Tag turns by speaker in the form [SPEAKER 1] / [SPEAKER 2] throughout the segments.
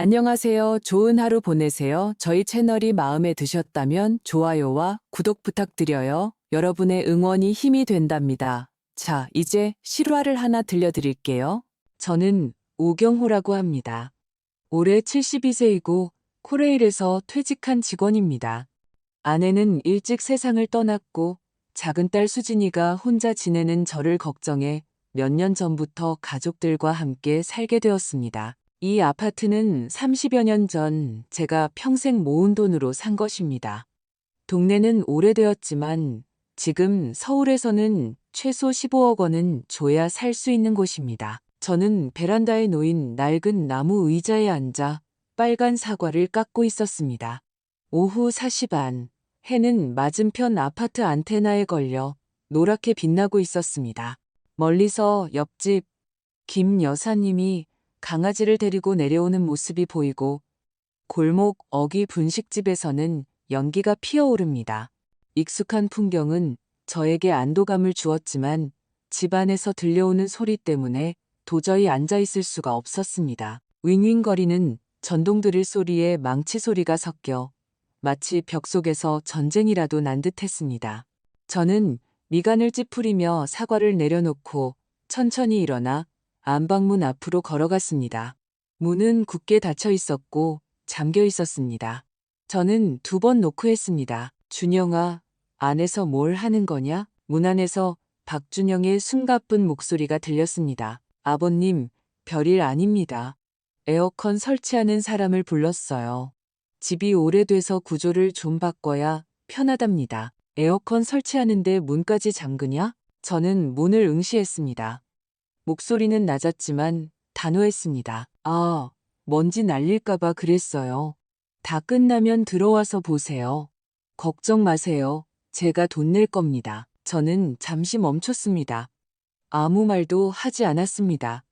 [SPEAKER 1] 안녕하세요. 좋은 하루 보내세요. 저희 채널이 마음에 드셨다면 좋아요와 구독 부탁드려요. 여러분의 응원이 힘이 된답니다. 자, 이제 실화를 하나 들려드릴게요. 저는 오경호라고 합니다. 올해 72세이고 코레일에서 퇴직한 직원입니다. 아내는 일찍 세상을 떠났고 작은 딸 수진이가 혼자 지내는 저를 걱정해 몇 년 전부터 가족들과 함께 살게 되었습니다. 이 아파트는 30여 년 전 제가 평생 모은 돈으로 산 것입니다. 동네는 오래되었지만 지금 서울에서는 최소 15억 원은 줘야 살 수 있는 곳입니다. 저는 베란다에 놓인 낡은 나무 의자에 앉아 빨간 사과를 깎고 있었습니다. 오후 4시 반, 해는 맞은편 아파트 안테나에 걸려 노랗게 빛나고 있었습니다. 멀리서 옆집 김 여사님이 강아지를 데리고 내려오는 모습이 보이고 골목 어귀 분식집에서는 연기가 피어오릅니다. 익숙한 풍경은 저에게 안도감을 주었지만 집안에서 들려오는 소리 때문에 도저히 앉아있을 수가 없었습니다. 윙윙거리는 전동 드릴 소리에 망치 소리가 섞여 마치 벽 속에서 전쟁이라도 난 듯했습니다. 저는 미간을 찌푸리며 사과를 내려놓고 천천히 일어나 안방문 앞으로 걸어갔습니다. 문은 굳게 닫혀 있었고 잠겨 있었습니다. 저는 2번 노크했습니다. 준영아, 안에서 뭘 하는 거냐? 문 안에서 박준영의 숨가쁜 목소리가 들렸습니다. 아버님, 별일 아닙니다. 에어컨 설치하는 사람을 불렀어요. 집이 오래돼서 구조를 좀 바꿔야 편하답니다. 에어컨 설치하는데 문까지 잠그냐? 저는 문을 응시했습니다. 목소리는 낮았지만 단호했습니다. 아, 먼지 날릴까봐 그랬어요. 다 끝나면 들어와서 보세요. 걱정 마세요. 제가 돈 낼 겁니다. 저는 잠시 멈췄습니다. 아무 말도 하지 않았습니다.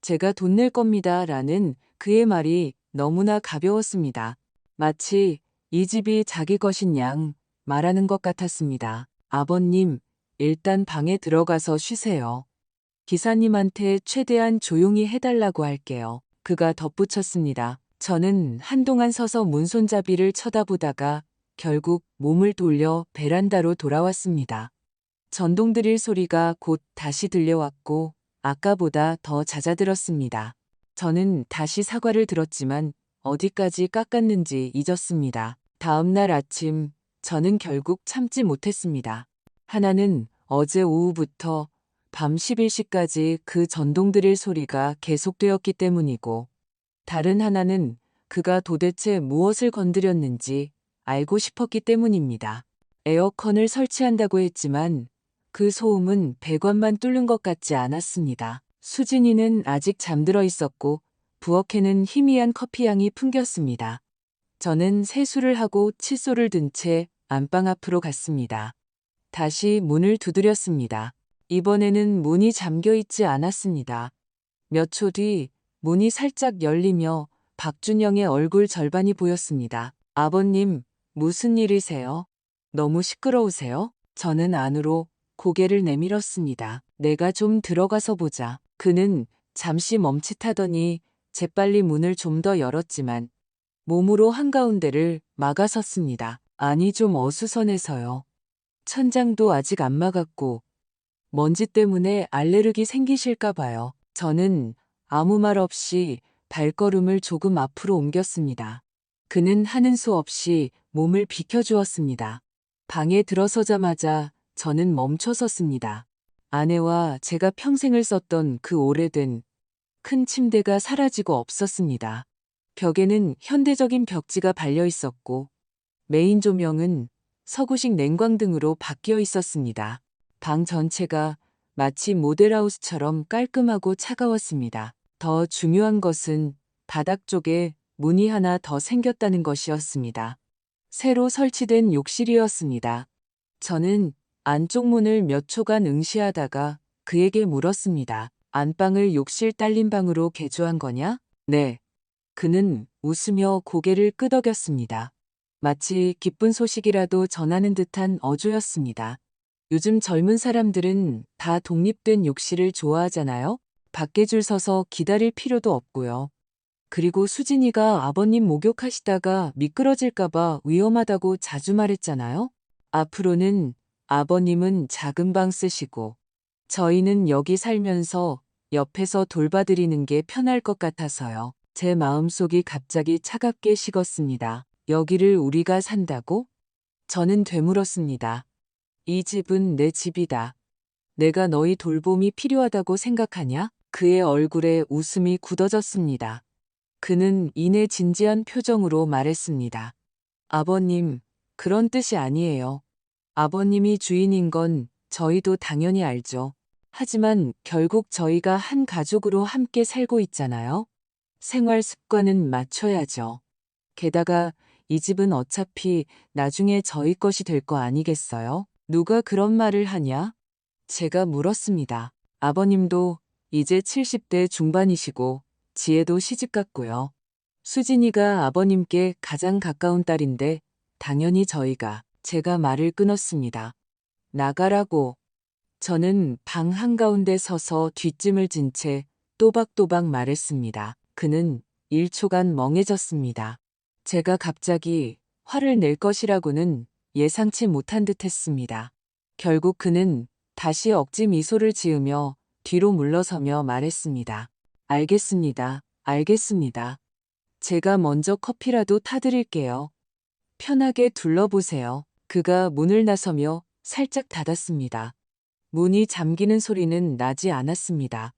[SPEAKER 1] 제가 돈 낼 겁니다. 라는 그의 말이 너무나 가벼웠습니다. 마치 이 집이 자기 것인 양 말하는 것 같았습니다. 아버님, 일단 방에 들어가서 쉬세요. 기사님한테 최대한 조용히 해달라고 할게요. 그가 덧붙였습니다. 저는 한동안 서서 문손잡이를 쳐다보다가 결국 몸을 돌려 베란다로 돌아왔습니다. 전동 드릴 소리가 곧 다시 들려왔고 아까보다 더 잦아들었습니다. 저는 다시 사과를 들었지만 어디까지 깎았는지 잊었습니다. 다음 날 아침 저는 결국 참지 못했습니다. 하나는 어제 오후부터 밤 11시까지 그 전동 드릴 소리가 계속되었기 때문이고 다른 하나는 그가 도대체 무엇을 건드렸는지 알고 싶었기 때문입니다. 에어컨을 설치한다고 했지만 그 소음은 배관만 뚫는 것 같지 않았습니다. 수진이는 아직 잠들어 있었고 부엌에는 희미한 커피향이 풍겼습니다. 저는 세수를 하고 칫솔을 든 채 안방 앞으로 갔습니다. 다시 문을 두드렸습니다. 이번에는 문이 잠겨 있지 않았습니다. 몇 초 뒤 문이 살짝 열리며 박준영의 얼굴 절반이 보였습니다. 아버님, 무슨 일이세요? 너무 시끄러우세요? 저는 안으로 고개를 내밀었습니다. 내가 좀 들어가서 보자. 그는 잠시 멈칫하더니 재빨리 문을 좀 더 열었지만 몸으로 한가운데를 막아섰습니다. 아니 좀 어수선해서요. 천장도 아직 안 막았고 먼지 때문에 알레르기 생기실까 봐요. 저는 아무 말 없이 발걸음을 조금 앞으로 옮겼습니다. 그는 하는 수 없이 몸을 비켜주었습니다. 방에 들어서자마자 저는 멈춰섰습니다. 아내와 제가 평생을 썼던 그 오래된 큰 침대가 사라지고 없었습니다. 벽에는 현대적인 벽지가 발려 있었고 메인 조명은 서구식 냉광등으로 바뀌어 있었습니다. 방 전체가 마치 모델하우스처럼 깔끔하고 차가웠습니다. 더 중요한 것은 바닥 쪽에 문이 하나 더 생겼다는 것이었습니다. 새로 설치된 욕실이었습니다. 저는 안쪽 문을 몇 초간 응시하다가 그에게 물었습니다. 안방을 욕실 딸린 방으로 개조한 거냐? 네. 그는 웃으며 고개를 끄덕였습니다. 마치 기쁜 소식이라도 전하는 듯한 어조였습니다. 요즘 젊은 사람들은 다 독립된 욕실을 좋아하잖아요. 밖에 줄 서서 기다릴 필요도 없고요. 그리고 수진이가 아버님 목욕하시다가 미끄러질까봐 위험하다고 자주 말했잖아요. 앞으로는 아버님은 작은 방 쓰시고 저희는 여기 살면서 옆에서 돌봐드리는 게 편할 것 같아서요. 제 마음속이 갑자기 차갑게 식었습니다. 여기를 우리가 산다고? 저는 되물었습니다. 이 집은 내 집이다. 내가 너희 돌봄이 필요하다고 생각하냐? 그의 얼굴에 웃음이 굳어졌습니다. 그는 이내 진지한 표정으로 말했습니다. 아버님, 그런 뜻이 아니에요. 아버님이 주인인 건 저희도 당연히 알죠. 하지만 결국 저희가 한 가족으로 함께 살고 있잖아요. 생활 습관은 맞춰야죠. 게다가 이 집은 어차피 나중에 저희 것이 될 거 아니겠어요? 누가 그런 말을 하냐? 제가 물었습니다. 아버님도 이제 70대 중반이시고 지혜도 시집 갔고요. 수진이가 아버님께 가장 가까운 딸인데 당연히 제가 말을 끊었습니다. 나가라고. 저는 방 한가운데 서서 뒷짐을 진 채 또박또박 말했습니다. 그는 1초간 멍해졌습니다. 제가 갑자기 화를 낼 것이라고는 예상치 못한 듯 했습니다. 결국 그는 다시 억지 미소를 지으며 뒤로 물러서며 말했습니다. 알겠습니다. 알겠습니다. 제가 먼저 커피라도 타드릴게요. 편하게 둘러보세요. 그가 문을 나서며 살짝 닫았습니다. 문이 잠기는 소리는 나지 않았습니다.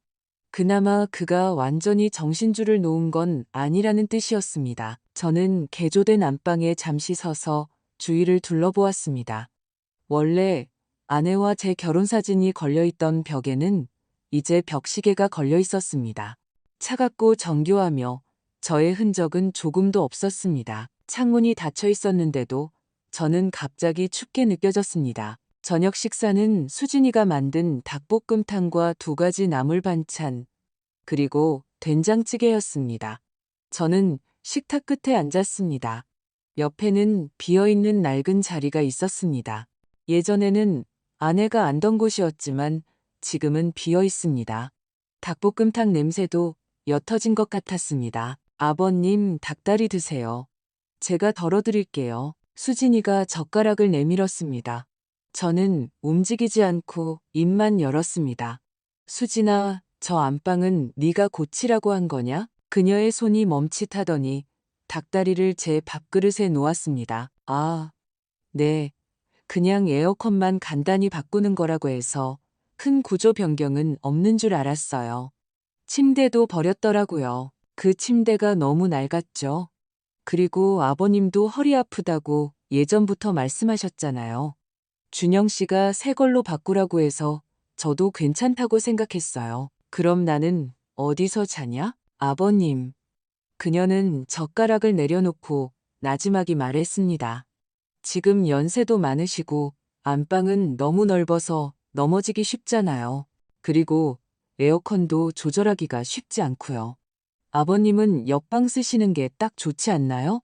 [SPEAKER 1] 그나마 그가 완전히 정신줄을 놓은 건 아니라는 뜻이었습니다. 저는 개조된 안방에 잠시 서서 주위를 둘러보았습니다. 원래 아내와 제 결혼사진이 걸려있던 벽에는 이제 벽시계가 걸려 있었습니다. 차갑고 정교하며 저의 흔적은 조금도 없었습니다. 창문이 닫혀 있었는데도 저는 갑자기 춥게 느껴졌습니다. 저녁 식사는 수진이가 만든 닭볶음탕과 2가지 나물 반찬, 그리고 된장찌개였습니다. 저는 식탁 끝에 앉았습니다. 옆에는 비어있는 낡은 자리가 있었습니다. 예전에는 아내가 앉던 곳이었지만 지금은 비어 있습니다. 닭볶음탕 냄새도 옅어진 것 같았습니다. 아버님, 닭다리 드세요. 제가 덜어드릴게요. 수진이가 젓가락을 내밀었습니다. 저는 움직이지 않고 입만 열었습니다. 수진아, 저 안방은 네가 고치라고 한 거냐? 그녀의 손이 멈칫하더니 닭다리를 제 밥그릇에 놓았습니다. 아, 네. 그냥 에어컨만 간단히 바꾸는 거라고 해서 큰 구조 변경은 없는 줄 알았어요. 침대도 버렸더라고요. 그 침대가 너무 낡았죠. 그리고 아버님도 허리 아프다고 예전부터 말씀하셨잖아요. 준영 씨가 새 걸로 바꾸라고 해서 저도 괜찮다고 생각했어요. 그럼 나는 어디서 자냐? 아버님. 그녀는 젓가락을 내려놓고 나지막이 말했습니다. 지금 연세도 많으시고 안방은 너무 넓어서 넘어지기 쉽잖아요. 그리고 에어컨도 조절하기가 쉽지 않고요. 아버님은 옆방 쓰시는 게 딱 좋지 않나요?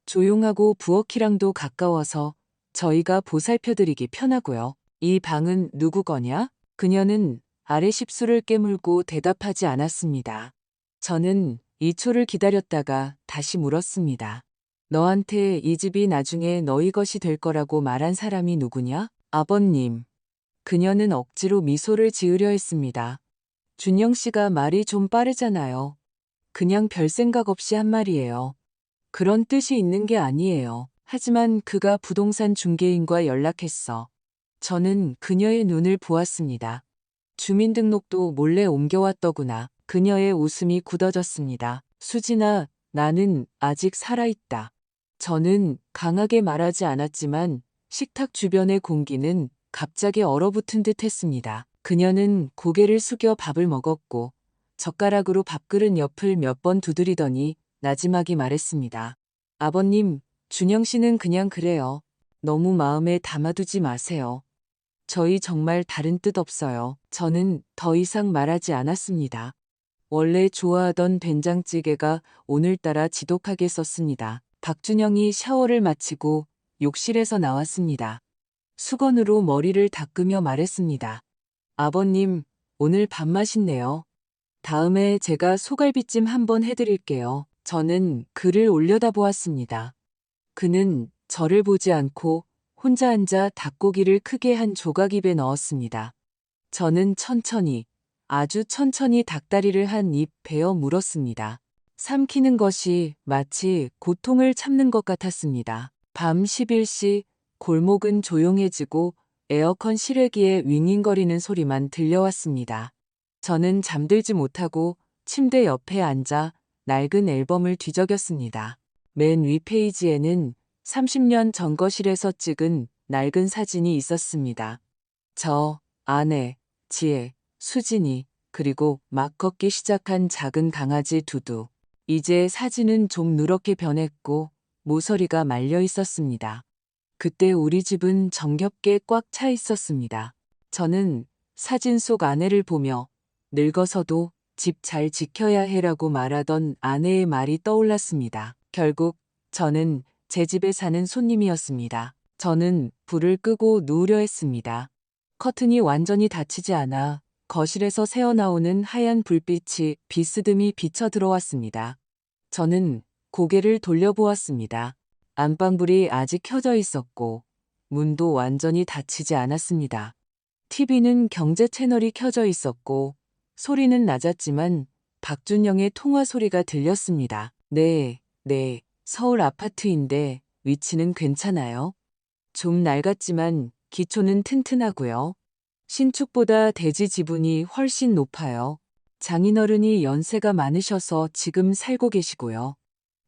[SPEAKER 1] 조용하고 부엌이랑도 가까워서 저희가 보살펴드리기 편하고요. 이 방은 누구 거냐? 그녀는 아래 십수를 깨물고 대답하지 않았습니다. 저는 2초를 기다렸다가 다시 물었습니다. 너한테 이 집이 나중에 너희 것이 될 거라고 말한 사람이 누구냐? 아버님. 그녀는 억지로 미소를 지으려 했습니다. 준영 씨가 말이 좀 빠르잖아요. 그냥 별 생각 없이 한 말이에요. 그런 뜻이 있는 게 아니에요. 하지만 그가 부동산 중개인과 연락했어. 저는 그녀의 눈을 보았습니다. 주민등록도 몰래 옮겨왔더구나. 그녀의 웃음이 굳어졌습니다. 수진아, 나는 아직 살아있다. 저는 강하게 말하지 않았지만 식탁 주변의 공기는 갑자기 얼어붙은 듯 했습니다. 그녀는 고개를 숙여 밥을 먹었고 젓가락으로 밥그릇 옆을 몇 번 두드리더니 나지막이 말했습니다. 아버님, 준영 씨는 그냥 그래요. 너무 마음에 담아두지 마세요. 저희 정말 다른 뜻 없어요. 저는 더 이상 말하지 않았습니다. 원래 좋아하던 된장찌개가 오늘따라 지독하게 썼습니다. 박준영이 샤워를 마치고 욕실에서 나왔습니다. 수건으로 머리를 닦으며 말했습니다. 아버님, 오늘 밥 맛있네요. 다음에 제가 소갈비찜 한번 해드릴게요. 저는 그를 올려다보았습니다. 그는 저를 보지 않고 혼자 앉아 닭고기를 크게 한 조각 입에 넣었습니다. 저는 천천히, 아주 천천히 닭다리를 한 입 베어 물었습니다. 삼키는 것이 마치 고통을 참는 것 같았습니다. 밤 11시 골목은 조용해지고 에어컨 실외기에 윙윙거리는 소리만 들려왔습니다. 저는 잠들지 못하고 침대 옆에 앉아 낡은 앨범을 뒤적였습니다. 맨 위 페이지에는 30년 전 거실에서 찍은 낡은 사진이 있었습니다. 저, 아내, 지혜, 수진이, 그리고 막 걷기 시작한 작은 강아지 두두. 이제 사진은 좀 누렇게 변했고 모서리가 말려 있었습니다. 그때 우리 집은 정겹게 꽉 차 있었습니다. 저는 사진 속 아내를 보며 늙어서도 집 잘 지켜야 해라고 말하던 아내의 말이 떠올랐습니다. 결국 저는 제 집에 사는 손님이었습니다. 저는 불을 끄고 누우려 했습니다. 커튼이 완전히 닫히지 않아 거실에서 새어나오는 하얀 불빛이 비스듬히 비쳐 들어왔습니다. 저는 고개를 돌려보았습니다. 안방불이 아직 켜져 있었고 문도 완전히 닫히지 않았습니다. TV는 경제 채널이 켜져 있었고 소리는 낮았지만 박준영의 통화 소리가 들렸습니다. 네, 서울 아파트인데 위치는 괜찮아요. 좀 낡았지만 기초는 튼튼하고요. 신축보다 대지 지분이 훨씬 높아요. 장인어른이 연세가 많으셔서 지금 살고 계시고요.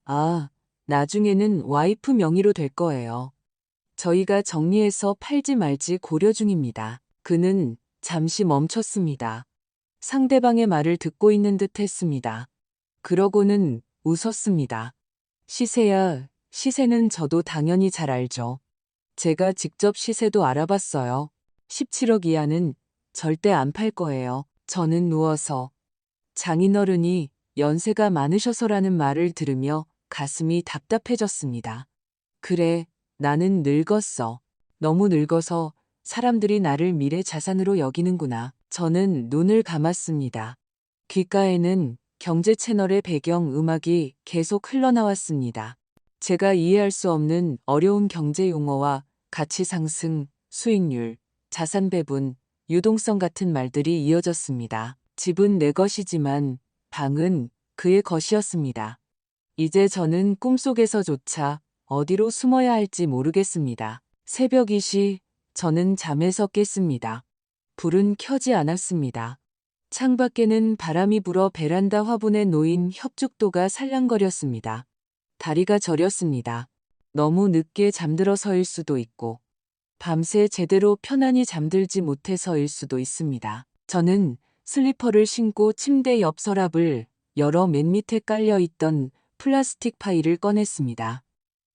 [SPEAKER 1] 아, 나중에는 와이프 명의로 될 거예요. 저희가 정리해서 팔지 말지 고려 중입니다. 그는 잠시 멈췄습니다. 상대방의 말을 듣고 있는 듯 했습니다. 그러고는 웃었습니다. 시세야, 시세는 저도 당연히 잘 알죠. 제가 직접 시세도 알아봤어요. 17억 이하는 절대 안 팔 거예요. 저는 누워서 장인어른이 연세가 많으셔서라는 말을 들으며 가슴이 답답해졌습니다. 그래, 나는 늙었어. 너무 늙어서 사람들이 나를 미래 자산으로 여기는구나. 저는 눈을 감았습니다. 귓가에는 경제 채널의 배경 음악이 계속 흘러나왔습니다. 제가 이해할 수 없는 어려운 경제 용어와 가치 상승, 수익률, 자산 배분, 유동성 같은 말들이 이어졌습니다. 집은 내 것이지만 방은 그의 것이었습니다. 이제 저는 꿈속에서조차 어디로 숨어야 할지 모르겠습니다. 새벽 2시 저는 잠에서 깼습니다. 불은 켜지 않았습니다. 창밖에는 바람이 불어 베란다 화분에 놓인 혁죽도가 살랑거렸습니다. 다리가 저렸습니다. 너무 늦게 잠들어서일 수도 있고 밤새 제대로 편안히 잠들지 못해서일 수도 있습니다. 저는 슬리퍼를 신고 침대 옆 서랍을 열어 맨 밑에 깔려있던 플라스틱 파일을 꺼냈습니다.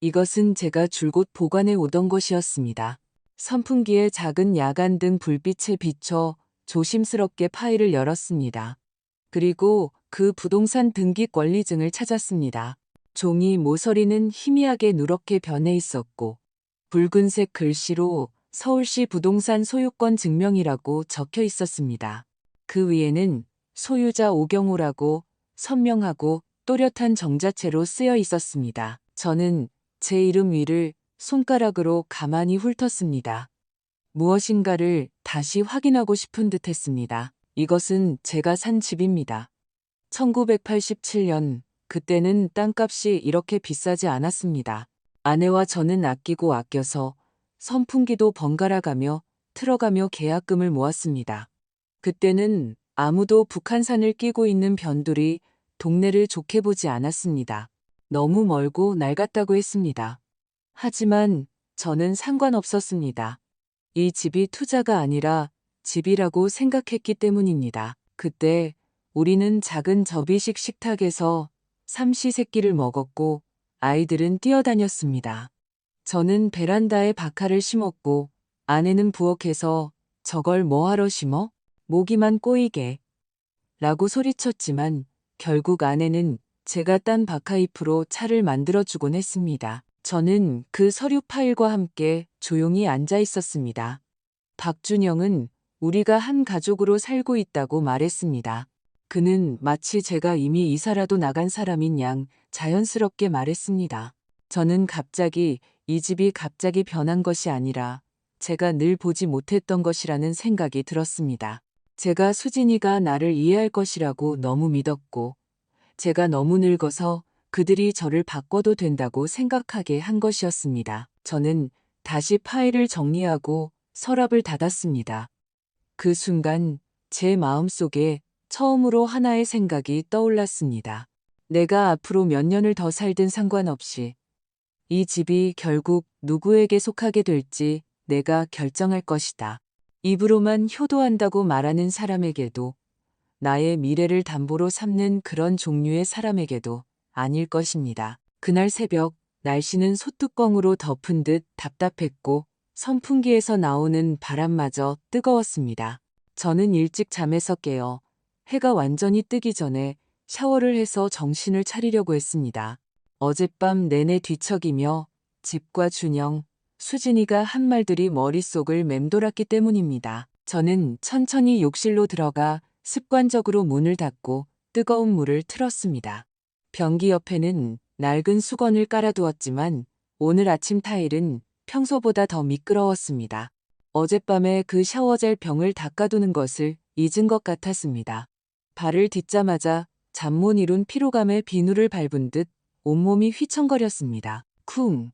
[SPEAKER 1] 이것은 제가 줄곧 보관해 오던 것이었습니다. 선풍기의 작은 야간등 불빛에 비춰 조심스럽게 파일을 열었습니다. 그리고 그 부동산 등기 권리증을 찾았습니다. 종이 모서리는 희미하게 누렇게 변해 있었고 붉은색 글씨로 서울시 부동산 소유권 증명이라고 적혀 있었습니다. 그 위에는 소유자 오경호라고 선명하고 또렷한 정자체로 쓰여 있었습니다. 저는 제 이름 위를 손가락으로 가만히 훑었습니다. 무엇인가를 다시 확인하고 싶은 듯 했습니다. 이것은 제가 산 집입니다. 1987년, 그때는 땅값이 이렇게 비싸지 않았습니다. 아내와 저는 아끼고 아껴서 선풍기도 번갈아가며 틀어가며 계약금을 모았습니다. 그때는 아무도 북한산을 끼고 있는 변두리 동네를 좋게 보지 않았습니다. 너무 멀고 낡았다고 했습니다. 하지만 저는 상관없었습니다. 이 집이 투자가 아니라 집이라고 생각했기 때문입니다. 그때 우리는 작은 접이식 식탁에서 삼시세끼를 먹었고 아이들은 뛰어다녔습니다. 저는 베란다에 박하를 심었고 아내는 부엌에서 저걸 뭐하러 심어? 모기만 꼬이게 라고 소리쳤지만 결국 아내는 제가 딴 박하잎으로 차를 만들어주곤 했습니다. 저는 그 서류 파일과 함께 조용히 앉아 있었습니다. 박준영은 우리가 한 가족으로 살고 있다고 말했습니다. 그는 마치 제가 이미 이사라도 나간 사람인 양 자연스럽게 말했습니다. 저는 갑자기 이 집이 갑자기 변한 것이 아니라 제가 늘 보지 못했던 것이라는 생각이 들었습니다. 제가 수진이가 나를 이해할 것이라고 너무 믿었고, 제가 너무 늙어서 그들이 저를 바꿔도 된다고 생각하게 한 것이었습니다. 저는 다시 파일을 정리하고 서랍을 닫았습니다. 그 순간 제 마음속에 처음으로 하나의 생각이 떠올랐습니다. 내가 앞으로 몇 년을 더 살든 상관없이 이 집이 결국 누구에게 속하게 될지 내가 결정할 것이다. 입으로만 효도한다고 말하는 사람에게도, 나의 미래를 담보로 삼는 그런 종류의 사람에게도 아닐 것입니다. 그날 새벽 날씨는 소뚜껑으로 덮은 듯 답답했고 선풍기에서 나오는 바람마저 뜨거웠습니다. 저는 일찍 잠에서 깨어 해가 완전히 뜨기 전에 샤워를 해서 정신을 차리려고 했습니다. 어젯밤 내내 뒤척이며 집과 준영, 수진이가 한 말들이 머릿속을 맴돌았기 때문입니다. 저는 천천히 욕실로 들어가 습관적으로 문을 닫고 뜨거운 물을 틀었습니다. 변기 옆에는 낡은 수건을 깔아두었지만 오늘 아침 타일은 평소보다 더 미끄러웠습니다. 어젯밤에 그 샤워젤 병을 닦아두는 것을 잊은 것 같았습니다. 발을 딛자마자 잠못 이룬 피로감에 비누를 밟은 듯 온몸이 휘청거렸습니다. 쿵!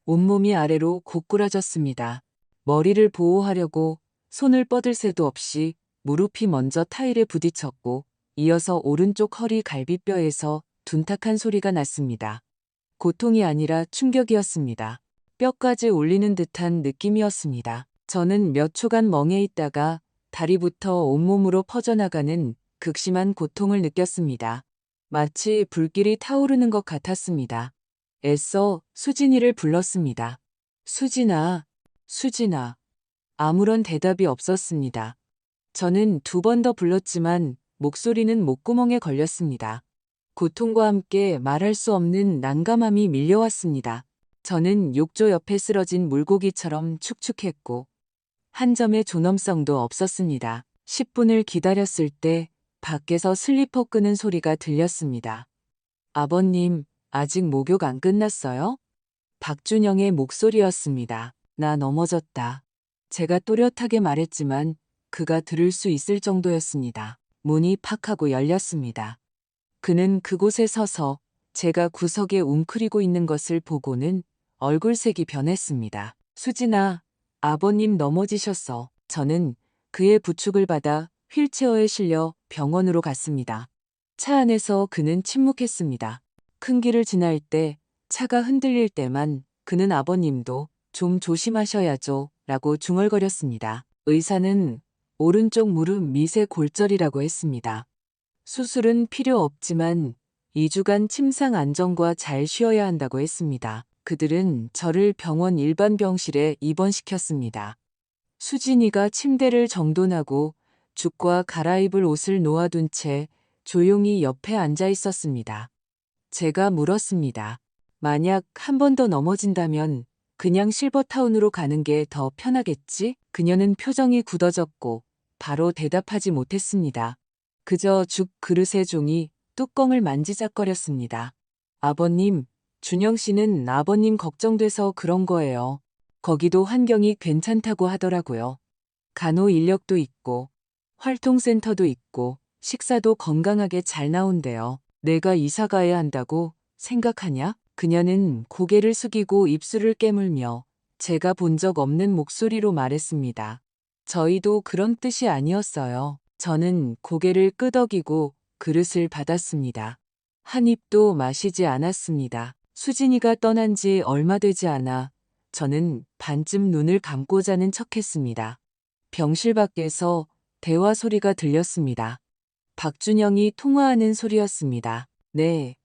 [SPEAKER 1] 온몸이 아래로 고꾸라졌습니다. 머리를 보호하려고 손을 뻗을 새도 없이 무릎이 먼저 타일에 부딪혔고 이어서 오른쪽 허리 갈비뼈에서 둔탁한 소리가 났습니다. 고통이 아니라 충격이었습니다. 뼈까지 울리는 듯한 느낌이었습니다. 저는 몇 초간 멍해 있다가 다리부터 온몸으로 퍼져나가는 극심한 고통을 느꼈습니다. 마치 불길이 타오르는 것 같았습니다. 애써 수진이를 불렀습니다. 수진아, 수진아. 아무런 대답이 없었습니다. 저는 2번 더 불렀지만 목소리는 목구멍에 걸렸습니다. 고통과 함께 말할 수 없는 난감함이 밀려왔습니다. 저는 욕조 옆에 쓰러진 물고기처럼 축축했고 한 점의 존엄성도 없었습니다. 10분을 기다렸을 때 밖에서 슬리퍼 끄는 소리가 들렸습니다. 아버님, 아직 목욕 안 끝났어요? 박준영의 목소리였습니다. 나 넘어졌다. 제가 또렷하게 말했지만 그가 들을 수 있을 정도였습니다. 문이 팍 하고 열렸습니다. 그는 그곳에 서서 제가 구석에 웅크리고 있는 것을 보고는 얼굴색이 변했습니다. 수진아, 아버님 넘어지셨어. 저는 그의 부축을 받아 휠체어에 실려 병원으로 갔습니다. 차 안에서 그는 침묵했습니다. 큰 길을 지날 때, 차가 흔들릴 때만 그는 아버님도 좀 조심하셔야죠 라고 중얼거렸습니다. 의사는 오른쪽 무릎 미세 골절이라고 했습니다. 수술은 필요 없지만 2주간 침상 안정과 잘 쉬어야 한다고 했습니다. 그들은 저를 병원 일반 병실에 입원시켰습니다. 수진이가 침대를 정돈하고 죽과 갈아입을 옷을 놓아둔 채 조용히 옆에 앉아 있었습니다. 제가 물었습니다. 만약 한 번 더 넘어진다면 그냥 실버타운으로 가는 게 더 편하겠지? 그녀는 표정이 굳어졌고 바로 대답하지 못했습니다. 그저 죽 그릇의 종이 뚜껑을 만지작거렸습니다. 아버님, 준영 씨는 아버님 걱정돼서 그런 거예요. 거기도 환경이 괜찮다고 하더라고요. 간호 인력도 있고 활동센터도 있고 식사도 건강하게 잘 나온대요. 내가 이사 가야 한다고 생각하냐? 그녀는 고개를 숙이고 입술을 깨물며 제가 본 적 없는 목소리로 말했습니다. 저희도 그런 뜻이 아니었어요. 저는 고개를 끄덕이고 그릇을 받았습니다. 한 입도 마시지 않았습니다. 수진이가 떠난 지 얼마 되지 않아 저는 반쯤 눈을 감고 자는 척했습니다. 병실 밖에서 대화 소리가 들렸습니다. 박준영이 통화하는 소리였습니다. 네,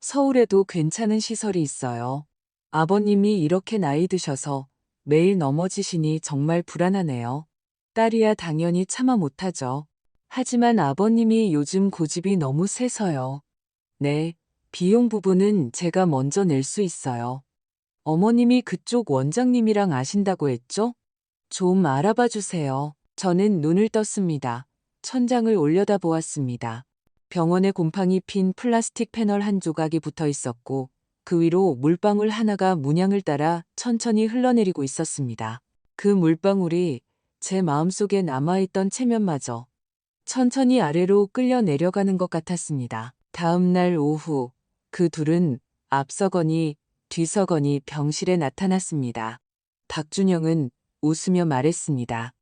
[SPEAKER 1] 서울에도 괜찮은 시설이 있어요. 아버님이 이렇게 나이 드셔서 매일 넘어지시니 정말 불안하네요. 딸이야 당연히 참아 못하죠. 하지만 아버님이 요즘 고집이 너무 세서요. 네, 비용 부분은 제가 먼저 낼 수 있어요. 어머님이 그쪽 원장님이랑 아신다고 했죠? 좀 알아봐 주세요. 저는 눈을 떴습니다. 천장을 올려다 보았습니다. 병원에 곰팡이 핀 플라스틱 패널 한 조각이 붙어 있었고 그 위로 물방울 하나가 문양을 따라 천천히 흘러내리고 있었습니다. 그 물방울이 제 마음속에 남아있던 체면마저 천천히 아래로 끌려 내려가는 것 같았습니다. 다음 날 오후 그 둘은 앞서거니 뒤서거니 병실에 나타났습니다. 박준영은 웃으며 말했습니다.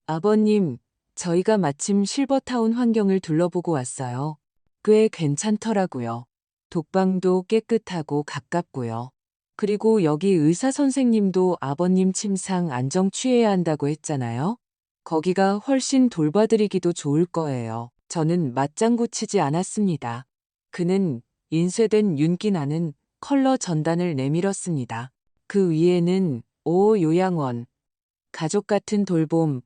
[SPEAKER 1] 아버님, 저희가 마침 실버타운 환경을 둘러보고 왔어요. 꽤 괜찮더라고요. 독방도 깨끗하고 가깝고요. 그리고 여기 의사 선생님도 아버님 침상 안정 취해야 한다고 했잖아요. 거기가 훨씬 돌봐드리기도 좋을 거예요. 저는 맞장구 치지 않았습니다. 그는 인쇄된 윤기 나는 컬러 전단을 내밀었습니다. 그 위에는 오 요양원, 가족 같은 돌봄,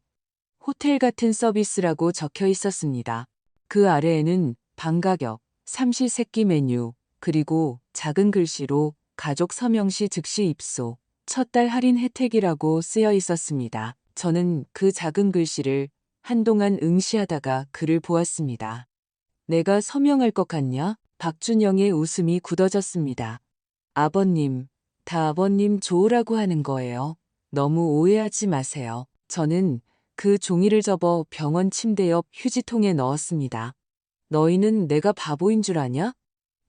[SPEAKER 1] 호텔 같은 서비스라고 적혀 있었습니다. 그 아래에는 방가격, 삼시세끼 메뉴, 그리고 작은 글씨로 가족 서명시 즉시 입소, 첫 달 할인 혜택이라고 쓰여 있었습니다. 저는 그 작은 글씨를 한동안 응시하다가 글을 보았습니다. 내가 서명할 것 같냐? 박준영의 웃음이 굳어졌습니다. 아버님, 다 아버님 좋으라고 하는 거예요. 너무 오해하지 마세요. 저는 그 종이를 접어 병원 침대 옆 휴지통에 넣었습니다. 너희는 내가 바보인 줄 아냐?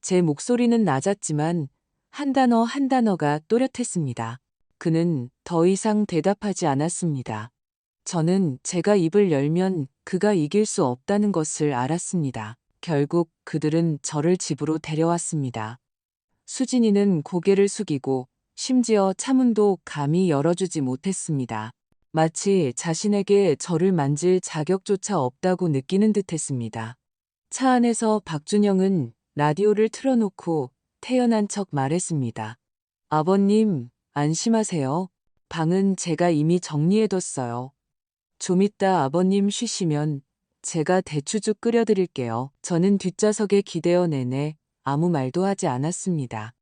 [SPEAKER 1] 제 목소리는 낮았지만 한 단어 한 단어가 또렷했습니다. 그는 더 이상 대답하지 않았습니다. 저는 제가 입을 열면 그가 이길 수 없다는 것을 알았습니다. 결국 그들은 저를 집으로 데려왔습니다. 수진이는 고개를 숙이고 심지어 차문도 감히 열어주지 못했습니다. 마치 자신에게 저를 만질 자격조차 없다고 느끼는 듯했습니다. 차 안에서 박준영은 라디오를 틀어놓고 태연한 척 말했습니다. 아버님, 안심하세요. 방은 제가 이미 정리해뒀어요. 좀 이따 아버님 쉬시면 제가 대추죽 끓여드릴게요. 저는 뒷좌석에 기대어 내내 아무 말도 하지 않았습니다.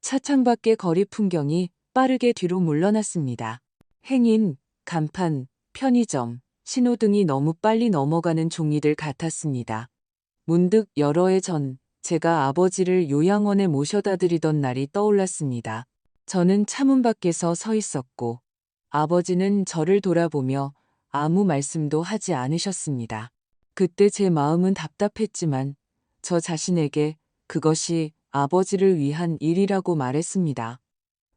[SPEAKER 1] 차창 밖의 거리 풍경이 빠르게 뒤로 물러났습니다. 행인, 간판, 편의점, 신호등이 너무 빨리 넘어가는 종이들 같았습니다. 문득 여러 해 전 제가 아버지를 요양원에 모셔다 드리던 날이 떠올랐습니다. 저는 차문 밖에서 서 있었고 아버지는 저를 돌아보며 아무 말씀도 하지 않으셨습니다. 그때 제 마음은 답답했지만 저 자신에게 그것이 아버지를 위한 일이라고 말했습니다.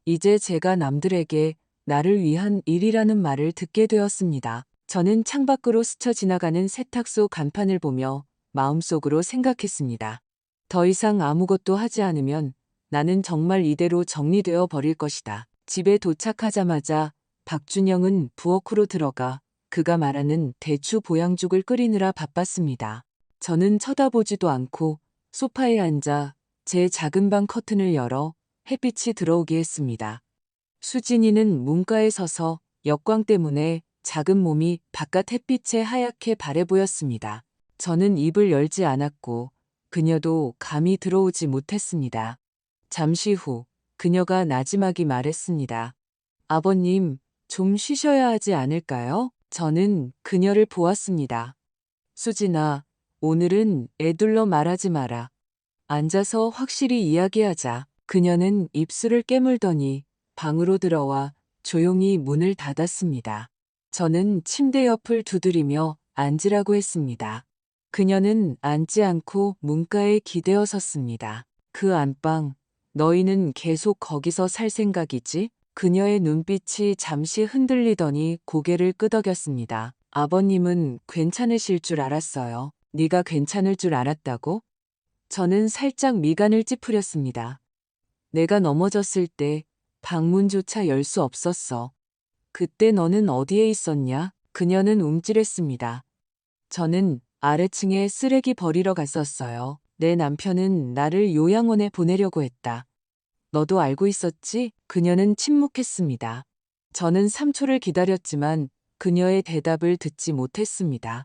[SPEAKER 1] 이제 제가 남들에게 나를 위한 일이라는 말을 듣게 되었습니다. 저는 창밖으로 스쳐 지나가는 세탁소 간판을 보며 마음속으로 생각했습니다. 더 이상 아무것도 하지 않으면 나는 정말 이대로 정리되어 버릴 것이다. 집에 도착하자마자 박준영은 부엌으로 들어가 그가 말하는 대추 보양죽을 끓이느라 바빴습니다. 저는 쳐다보지도 않고 소파에 앉아 제 작은 방 커튼을 열어 햇빛이 들어오게 했습니다. 수진이는 문가에 서서 역광 때문에 작은 몸이 바깥 햇빛에 하얗게 바래 보였습니다. 저는 입을 열지 않았고 그녀도 감이 들어오지 못했습니다. 잠시 후 그녀가 나지막이 말했습니다. 아버님, 좀 쉬셔야 하지 않을까요? 저는 그녀를 보았습니다. 수진아, 오늘은 애둘러 말하지 마라. 앉아서 확실히 이야기하자. 그녀는 입술을 깨물더니 방으로 들어와 조용히 문을 닫았습니다. 저는 침대 옆을 두드리며 앉으라고 했습니다. 그녀는 앉지 않고 문가에 기대어 섰습니다. 그 안방, 너희는 계속 거기서 살 생각이지? 그녀의 눈빛이 잠시 흔들리더니 고개를 끄덕였습니다. 아버님은 괜찮으실 줄 알았어요. 네가 괜찮을 줄 알았다고? 저는 살짝 미간을 찌푸렸습니다. 내가 넘어졌을 때 방문조차 열 수 없었어. 그때 너는 어디에 있었냐? 그녀는 움찔했습니다. 저는 아래층에 쓰레기 버리러 갔었어요. 내 남편은 나를 요양원에 보내려고 했다. 너도 알고 있었지? 그녀는 침묵했습니다. 저는 3초를 기다렸지만 그녀의 대답을 듣지 못했습니다.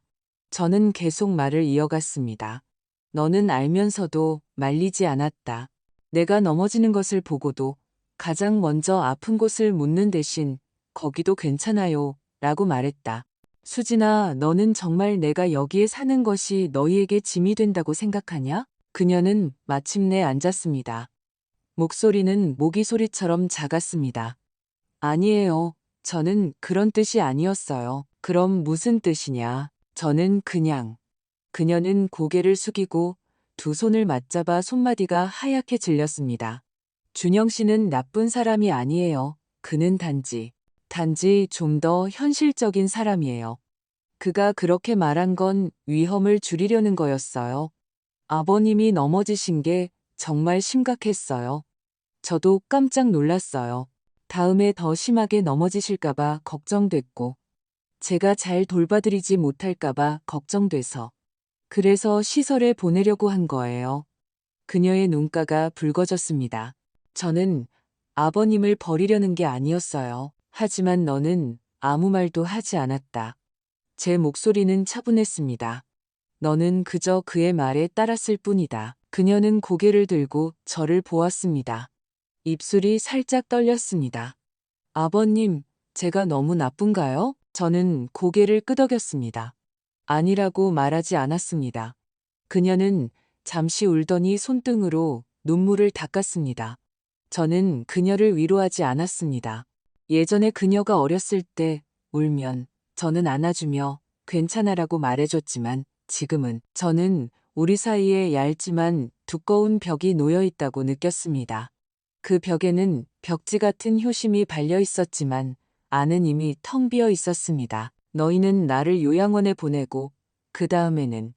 [SPEAKER 1] 저는 계속 말을 이어갔습니다. 너는 알면서도 말리지 않았다. 내가 넘어지는 것을 보고도 가장 먼저 아픈 곳을 묻는 대신 거기도 괜찮아요 라고 말했다. 수진아, 너는 정말 내가 여기에 사는 것이 너희에게 짐이 된다고 생각하냐? 그녀는 마침내 앉았습니다. 목소리는 모기 소리처럼 작았습니다. 아니에요. 저는 그런 뜻이 아니었어요. 그럼 무슨 뜻이냐? 저는 그냥. 그녀는 고개를 숙이고 두 손을 맞잡아 손마디가 하얗게 질렸습니다. 준영 씨는 나쁜 사람이 아니에요. 그는 단지 좀 더 현실적인 사람이에요. 그가 그렇게 말한 건 위험을 줄이려는 거였어요. 아버님이 넘어지신 게 정말 심각했어요. 저도 깜짝 놀랐어요. 다음에 더 심하게 넘어지실까봐 걱정됐고, 제가 잘 돌봐드리지 못할까봐 걱정돼서. 그래서 시설에 보내려고 한 거예요. 그녀의 눈가가 붉어졌습니다. 저는 아버님을 버리려는 게 아니었어요. 하지만 너는 아무 말도 하지 않았다. 제 목소리는 차분했습니다. 너는 그저 그의 말에 따랐을 뿐이다. 그녀는 고개를 들고 저를 보았습니다. 입술이 살짝 떨렸습니다. 아버님, 제가 너무 나쁜가요? 저는 고개를 끄덕였습니다. 아니라고 말하지 않았습니다. 그녀는 잠시 울더니 손등으로 눈물을 닦았습니다. 저는 그녀를 위로하지 않았습니다. 예전에 그녀가 어렸을 때 울면 저는 안아주며 괜찮아라고 말해줬지만 지금은 저는 우리 사이에 얇지만 두꺼운 벽이 놓여 있다고 느꼈습니다. 그 벽에는 벽지 같은 효심이 발려 있었지만 안은 이미 텅 비어 있었습니다. 너희는 나를 요양원에 보내고 그 다음에는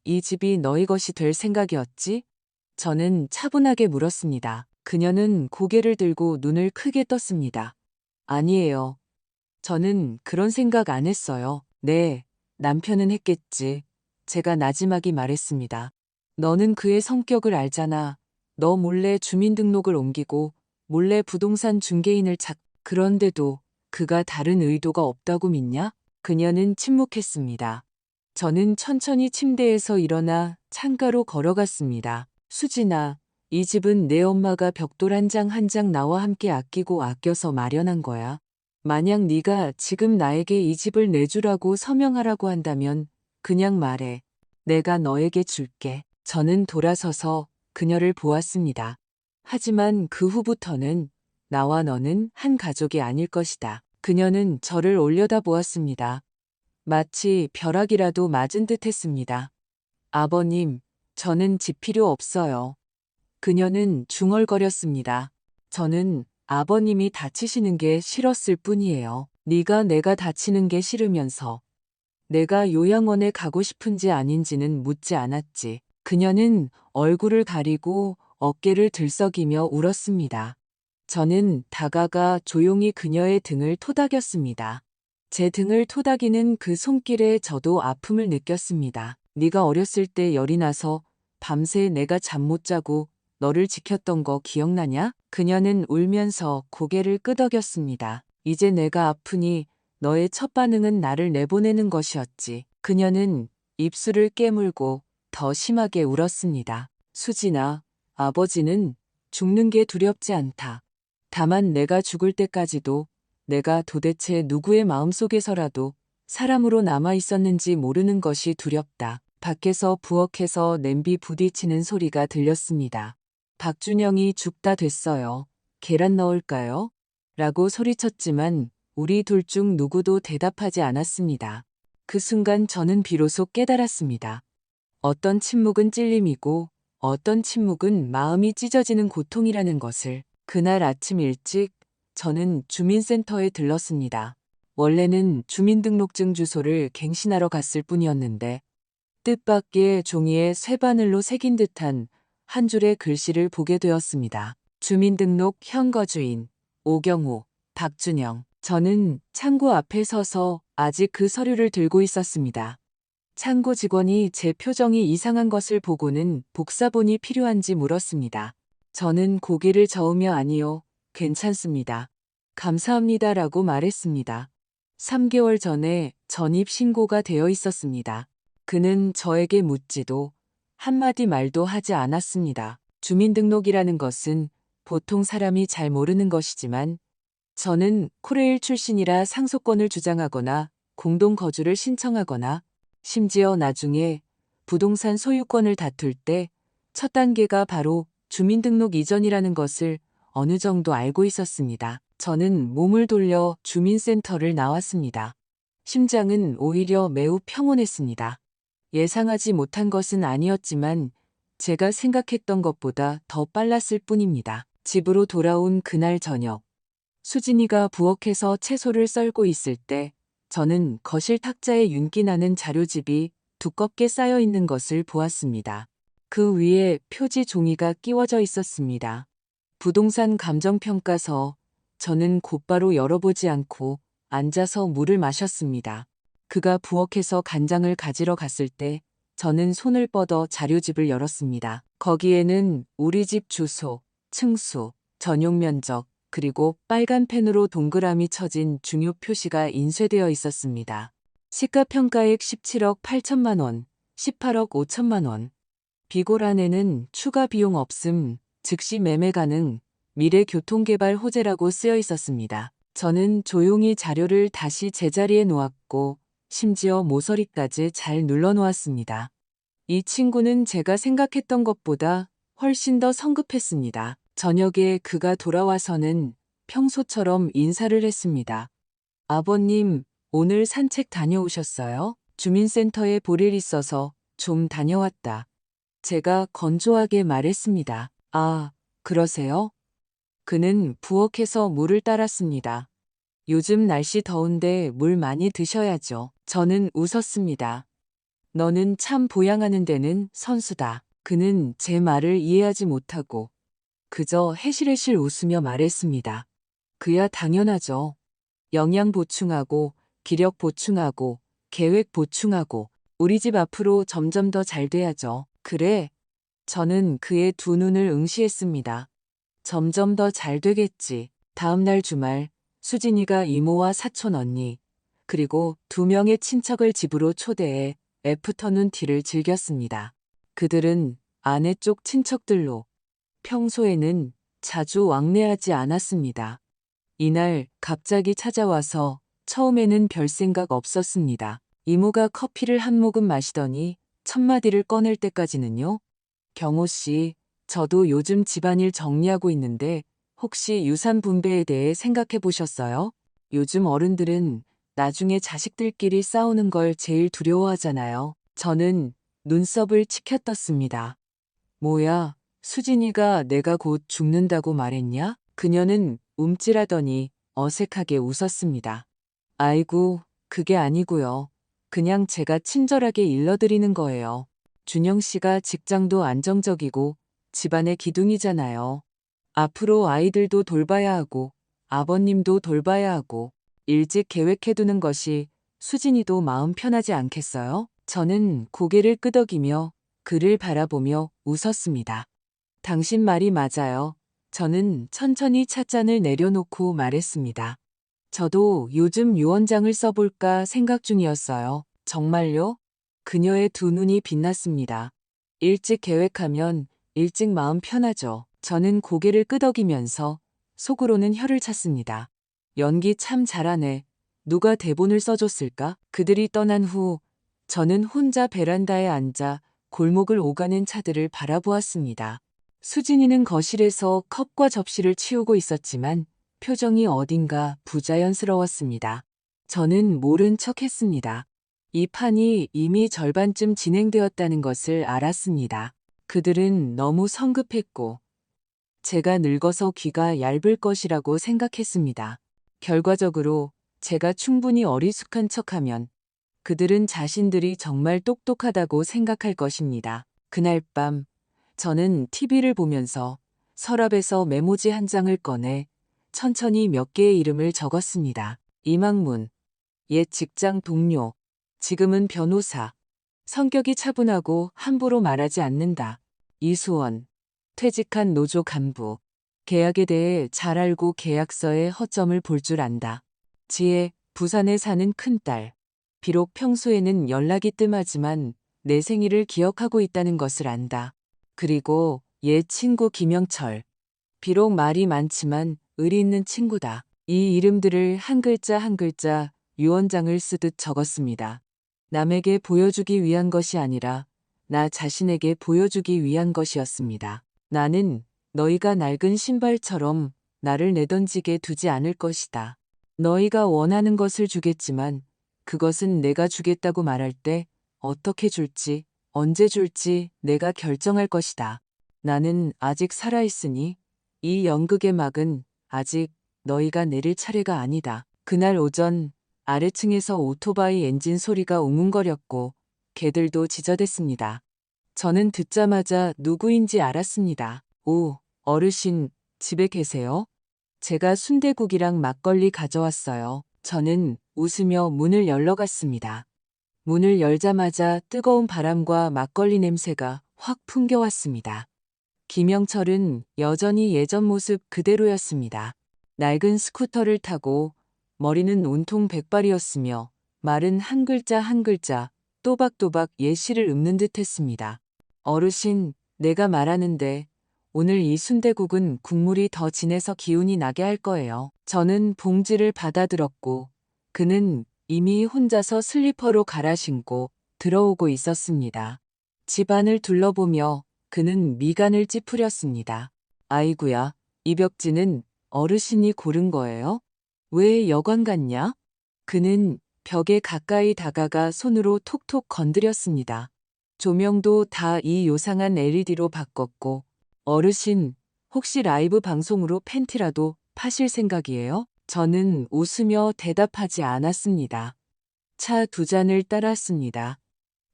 [SPEAKER 1] 이 집이 너희 것이 될 생각이었지? 저는 차분하게 물었습니다. 그녀는 고개를 들고 눈을 크게 떴습니다. 아니에요. 저는 그런 생각 안 했어요. 네, 남편은 했겠지. 제가 나지막이 말했습니다. 너는 그의 성격을 알잖아. 너 몰래 주민등록을 옮기고 몰래 부동산 중개인을 그런데도 그가 다른 의도가 없다고 믿냐? 그녀는 침묵했습니다. 저는 천천히 침대에서 일어나 창가로 걸어갔습니다. 수진아, 이 집은 내 엄마가 벽돌 한 장 한 장 나와 함께 아끼고 아껴서 마련한 거야. 만약 네가 지금 나에게 이 집을 내주라고 서명하라고 한다면 그냥 말해. 내가 너에게 줄게. 저는 돌아서서 그녀를 보았습니다. 하지만 그 후부터는 나와 너는 한 가족이 아닐 것이다. 그녀는 저를 올려다보았습니다. 마치 벼락이라도 맞은 듯 했습니다. 아버님, 저는 집 필요 없어요. 그녀는 중얼거렸습니다. 저는 아버님이 다치시는 게 싫었을 뿐이에요. 네가 내가 다치는 게 싫으면서 내가 요양원에 가고 싶은지 아닌지는 묻지 않았지. 그녀는 얼굴을 가리고 어깨를 들썩이며 울었습니다. 저는 다가가 조용히 그녀의 등을 토닥였습니다. 제 등을 토닥이는 그 손길에 저도 아픔을 느꼈습니다. 네가 어렸을 때 열이 나서 밤새 내가 잠 못 자고 너를 지켰던 거 기억나냐? 그녀는 울면서 고개를 끄덕였습니다. 이제 내가 아프니 너의 첫 반응은 나를 내보내는 것이었지. 그녀는 입술을 깨물고 더 심하게 울었습니다. 수진아, 아버지는 죽는 게 두렵지 않다. 다만 내가 죽을 때까지도 내가 도대체 누구의 마음속에서라도 사람으로 남아 있었는지 모르는 것이 두렵다. 밖에서 부엌에서 냄비 부딪히는 소리가 들렸습니다. 박준영이 죽다 됐어요. 계란 넣을까요? 라고 소리쳤지만 우리 둘 중 누구도 대답하지 않았습니다. 그 순간 저는 비로소 깨달았습니다. 어떤 침묵은 찔림이고 어떤 침묵은 마음이 찢어지는 고통이라는 것을. 그날 아침 일찍 저는 주민센터에 들렀습니다. 원래는 주민등록증 주소를 갱신하러 갔을 뿐이었는데 뜻밖의 종이에 쇠바늘로 새긴 듯한 한 줄의 글씨를 보게 되었습니다. 주민등록 현거주인 오경호, 박준영. 저는 창고 앞에 서서 아직 그 서류를 들고 있었습니다. 창고 직원이 제 표정이 이상한 것을 보고는 복사본이 필요한지 물었습니다. 저는 고개를 저으며 아니요, 괜찮습니다. 감사합니다라고 말했습니다. 3개월 전에 전입 신고가 되어 있었습니다. 그는 저에게 묻지도 한마디 말도 하지 않았습니다. 주민등록이라는 것은 보통 사람이 잘 모르는 것이지만 저는 코레일 출신이라 상속권을 주장하거나 공동 거주를 신청하거나 심지어 나중에 부동산 소유권을 다툴 때 첫 단계가 바로 주민등록 이전이라는 것을 어느 정도 알고 있었습니다. 저는 몸을 돌려 주민센터를 나왔습니다. 심장은 오히려 매우 평온했습니다. 예상하지 못한 것은 아니었지만 제가 생각했던 것보다 더 빨랐을 뿐입니다. 집으로 돌아온 그날 저녁, 수진이가 부엌에서 채소를 썰고 있을 때 저는 거실 탁자에 윤기 나는 자료집이 두껍게 쌓여 있는 것을 보았습니다. 그 위에 표지 종이가 끼워져 있었습니다. 부동산 감정평가서. 저는 곧바로 열어보지 않고 앉아서 물을 마셨습니다. 그가 부엌에서 간장을 가지러 갔을 때 저는 손을 뻗어 자료집을 열었습니다. 거기에는 우리 집 주소, 층수, 전용 면적, 그리고 빨간 펜으로 동그라미 쳐진 중요 표시가 인쇄되어 있었습니다. 시가평가액 17억 8천만 원, 18억 5천만 원. 비고란에는 추가 비용 없음, 즉시 매매 가능, 미래교통개발 호재라고 쓰여 있었습니다. 저는 조용히 자료를 다시 제자리에 놓았고 심지어 모서리까지 잘 눌러놓았습니다. 이 친구는 제가 생각했던 것보다 훨씬 더 성급했습니다. 저녁에 그가 돌아와서는 평소처럼 인사를 했습니다. 아버님, 오늘 산책 다녀오셨어요? 주민센터에 볼 일 있어서 좀 다녀왔다. 제가 건조하게 말했습니다. 아, 그러세요? 그는 부엌에서 물을 따랐습니다. 요즘 날씨 더운데 물 많이 드셔야죠. 저는 웃었습니다. 너는 참 보양하는 데는 선수다. 그는 제 말을 이해하지 못하고 그저 해실해실 웃으며 말했습니다. 그야 당연하죠. 영양 보충하고, 기력 보충하고, 계획 보충하고, 우리 집 앞으로 점점 더 잘 돼야죠. 그래. 저는 그의 두 눈을 응시했습니다. 점점 더 잘 되겠지. 다음 날 주말, 수진이가 이모와 사촌 언니, 그리고 2명의 친척을 집으로 초대해 애프터눈 티를 즐겼습니다. 그들은 아내 쪽 친척들로 평소에는 자주 왕래하지 않았습니다. 이날 갑자기 찾아와서 처음에는 별 생각 없었습니다. 이모가 커피를 한 모금 마시더니 첫마디를 꺼낼 때까지는요. 경호 씨, 저도 요즘 집안일 정리하고 있는데 혹시 유산 분배에 대해 생각해 보셨어요? 요즘 어른들은 나중에 자식들끼리 싸우는 걸 제일 두려워하잖아요. 저는 눈썹을 치켜떴습니다. 뭐야, 수진이가 내가 곧 죽는다고 말했냐? 그녀는 움찔하더니 어색하게 웃었습니다. 아이고, 그게 아니고요. 그냥 제가 친절하게 일러드리는 거예요. 준영 씨가 직장도 안정적이고 집안의 기둥이잖아요. 앞으로 아이들도 돌봐야 하고 아버님도 돌봐야 하고 일찍 계획해두는 것이 수진이도 마음 편하지 않겠어요? 저는 고개를 끄덕이며 그를 바라보며 웃었습니다. 당신 말이 맞아요. 저는 천천히 찻잔을 내려놓고 말했습니다. 저도 요즘 유언장을 써볼까 생각 중이었어요. 정말요? 그녀의 두 눈이 빛났습니다. 일찍 계획하면 일찍 마음 편하죠. 저는 고개를 끄덕이면서 속으로는 혀를 찼습니다. 연기 참 잘하네. 누가 대본을 써줬을까? 그들이 떠난 후 저는 혼자 베란다에 앉아 골목을 오가는 차들을 바라보았습니다. 수진이는 거실에서 컵과 접시를 치우고 있었지만 표정이 어딘가 부자연스러웠습니다. 저는 모른 척했습니다. 이 판이 이미 절반쯤 진행되었다는 것을 알았습니다. 그들은 너무 성급했고 제가 늙어서 귀가 얇을 것이라고 생각했습니다. 결과적으로 제가 충분히 어리숙한 척하면 그들은 자신들이 정말 똑똑하다고 생각할 것입니다. 그날 밤 저는 TV를 보면서 서랍에서 메모지 한 장을 꺼내 천천히 몇 개의 이름을 적었습니다. 이망문, 옛 직장 동료, 지금은 변호사, 성격이 차분하고 함부로 말하지 않는다. 이수원, 퇴직한 노조 간부, 계약에 대해 잘 알고 계약서에 허점을 볼 줄 안다. 지혜, 부산에 사는 큰딸. 비록 평소에는 연락이 뜸하지만 내 생일을 기억하고 있다는 것을 안다. 그리고 옛 친구 김영철. 비록 말이 많지만 의리 있는 친구다. 이 이름들을 한 글자 한 글자 유언장을 쓰듯 적었습니다. 남에게 보여주기 위한 것이 아니라 나 자신에게 보여주기 위한 것이었습니다. 나는 너희가 낡은 신발처럼 나를 내던지게 두지 않을 것이다. 너희가 원하는 것을 주겠지만 그것은 내가 주겠다고 말할 때 어떻게 줄지, 언제 줄지 내가 결정할 것이다. 나는 아직 살아있으니 이 연극의 막은 아직 너희가 내릴 차례가 아니다. 그날 오전 아래층에서 오토바이 엔진 소리가 웅웅거렸고 개들도 짖어댔습니다. 저는 듣자마자 누구인지 알았습니다. 오, 어르신, 집에 계세요? 제가 순댓국이랑 막걸리 가져왔어요. 저는 웃으며 문을 열러갔습니다. 문을 열자마자 뜨거운 바람과 막걸리 냄새가 확 풍겨왔습니다. 김영철은 여전히 예전 모습 그대로였습니다. 낡은 스쿠터를 타고 머리는 온통 백발이었으며 말은 한 글자 한 글자 또박또박 예시를 읊는 듯 했습니다. 어르신, 내가 말하는데 오늘 이 순댓국은 국물이 더 진해서 기운이 나게 할 거예요. 저는 봉지를 받아들었고 그는 이미 혼자서 슬리퍼로 갈아 신고 들어오고 있었습니다. 집안을 둘러보며 그는 미간을 찌푸렸습니다. 아이구야, 이 벽지는 어르신이 고른 거예요? 왜 여관 같냐? 그는 벽에 가까이 다가가 손으로 톡톡 건드렸습니다. 조명도 다 이 요상한 LED로 바꿨고 어르신, 혹시 라이브 방송으로 팬티라도 파실 생각이에요? 저는 웃으며 대답하지 않았습니다. 차 두 잔을 따랐습니다.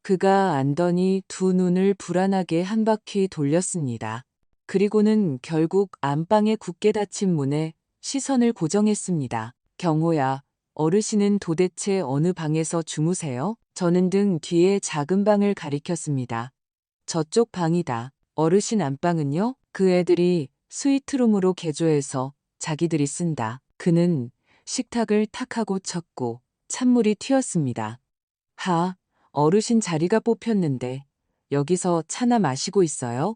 [SPEAKER 1] 그가 앉더니 두 눈을 불안하게 한 바퀴 돌렸습니다. 그리고는 결국 안방에 굳게 닫힌 문에 시선을 고정했습니다. 경호야, 어르신은 도대체 어느 방에서 주무세요? 저는 등 뒤에 작은 방을 가리켰습니다. 저쪽 방이다. 어르신 안방은요? 그 애들이 스위트룸으로 개조해서 자기들이 쓴다. 그는 식탁을 탁 하고 쳤고 찬물이 튀었습니다. 하, 어르신 자리가 뽑혔는데 여기서 차나 마시고 있어요?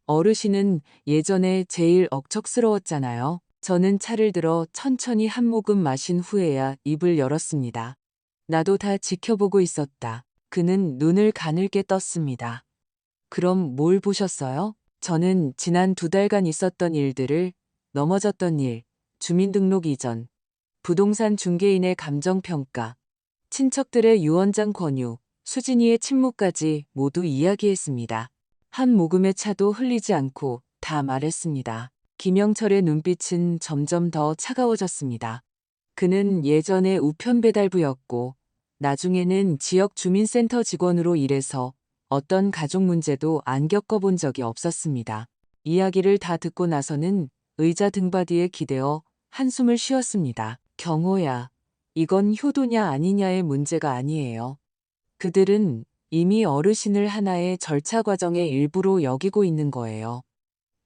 [SPEAKER 1] 어르신은 예전에 제일 억척스러웠잖아요. 저는 차를 들어 천천히 한 모금 마신 후에야 입을 열었습니다. 나도 다 지켜보고 있었다. 그는 눈을 가늘게 떴습니다. 그럼 뭘 보셨어요? 저는 지난 2달간 있었던 일들을 넘어졌던 일, 주민등록 이전, 부동산 중개인의 감정평가, 친척들의 유언장 권유, 수진이의 침묵까지 모두 이야기했습니다. 한 모금의 차도 흘리지 않고 다 말했습니다. 김영철의 눈빛은 점점 더 차가워졌습니다. 그는 예전에 우편 배달부였고 나중에는 지역 주민센터 직원으로 일해서 어떤 가족 문제도 안 겪어본 적이 없었습니다. 이야기를 다 듣고 나서는 의자 등받이에 기대어 한숨을 쉬었습니다. 경호야, 이건 효도냐 아니냐의 문제가 아니에요. 그들은 이미 어르신을 하나의 절차 과정의 일부로 여기고 있는 거예요.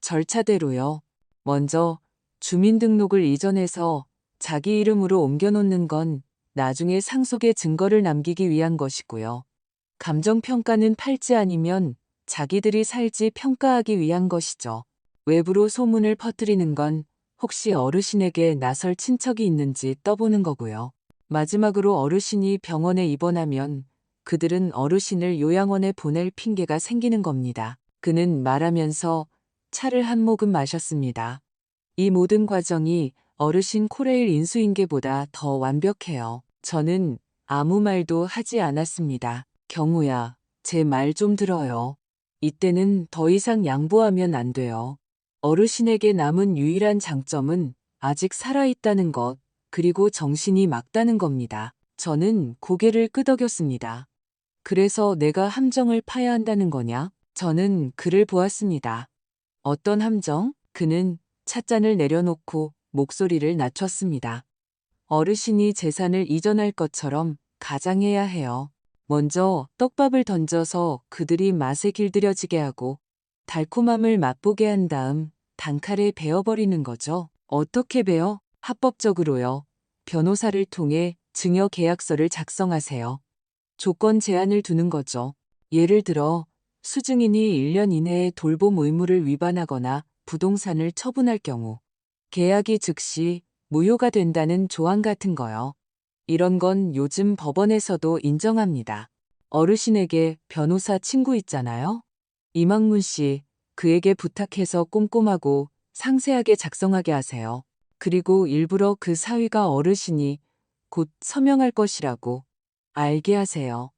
[SPEAKER 1] 절차대로요. 먼저 주민등록을 이전해서 자기 이름으로 옮겨놓는 건 나중에 상속의 증거를 남기기 위한 것이고요. 감정평가는 팔지 아니면 자기들이 살지 평가하기 위한 것이죠. 외부로 소문을 퍼뜨리는 건 혹시 어르신에게 나설 친척이 있는지 떠보는 거고요. 마지막으로 어르신이 병원에 입원하면 그들은 어르신을 요양원에 보낼 핑계가 생기는 겁니다. 그는 말하면서 차를 한 모금 마셨습니다. 이 모든 과정이 어르신 코레일 인수인계보다 더 완벽해요. 저는 아무 말도 하지 않았습니다. 경우야, 제 말 좀 들어요. 이때는 더 이상 양보하면 안 돼요. 어르신에게 남은 유일한 장점은 아직 살아있다는 것, 그리고 정신이 맑다는 겁니다. 저는 고개를 끄덕였습니다. 그래서 내가 함정을 파야 한다는 거냐? 저는 그를 보았습니다. 어떤 함정? 그는 찻잔을 내려놓고 목소리를 낮췄습니다. 어르신이 재산을 이전할 것처럼 가장해야 해요. 먼저 떡밥을 던져서 그들이 맛에 길들여지게 하고 달콤함을 맛보게 한 다음 단칼에 베어버리는 거죠. 어떻게 베어? 합법적으로요. 변호사를 통해 증여 계약서를 작성하세요. 조건 제한을 두는 거죠. 예를 들어 수증인이 1년 이내에 돌봄 의무를 위반하거나 부동산을 처분할 경우 계약이 즉시 무효가 된다는 조항 같은 거요. 이런 건 요즘 법원에서도 인정합니다. 어르신에게 변호사 친구 있잖아요. 이망문 씨, 그에게 부탁해서 꼼꼼하고 상세하게 작성하게 하세요. 그리고 일부러 그 사위가 어르신이 곧 서명할 것이라고 알게 하세요.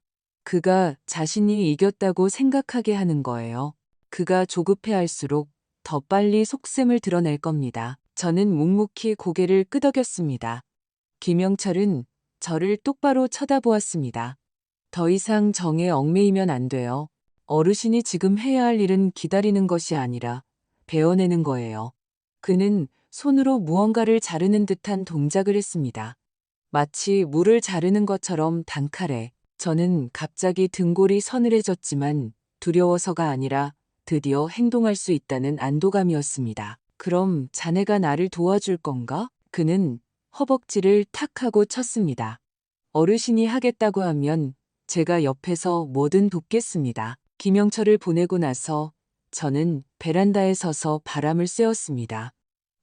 [SPEAKER 1] 그가 자신이 이겼다고 생각하게 하는 거예요. 그가 조급해할수록 더 빨리 속셈을 드러낼 겁니다. 저는 묵묵히 고개를 끄덕였습니다. 김영철은 저를 똑바로 쳐다보았습니다. 더 이상 정에 얽매이면 안 돼요. 어르신이 지금 해야 할 일은 기다리는 것이 아니라 베어내는 거예요. 그는 손으로 무언가를 자르는 듯한 동작을 했습니다. 마치 물을 자르는 것처럼 단칼에. 저는 갑자기 등골이 서늘해졌지만 두려워서가 아니라 드디어 행동할 수 있다는 안도감이었습니다. 그럼 자네가 나를 도와줄 건가? 그는 허벅지를 탁 하고 쳤습니다. 어르신이 하겠다고 하면 제가 옆에서 뭐든 돕겠습니다. 김영철을 보내고 나서 저는 베란다에 서서 바람을 쐬었습니다.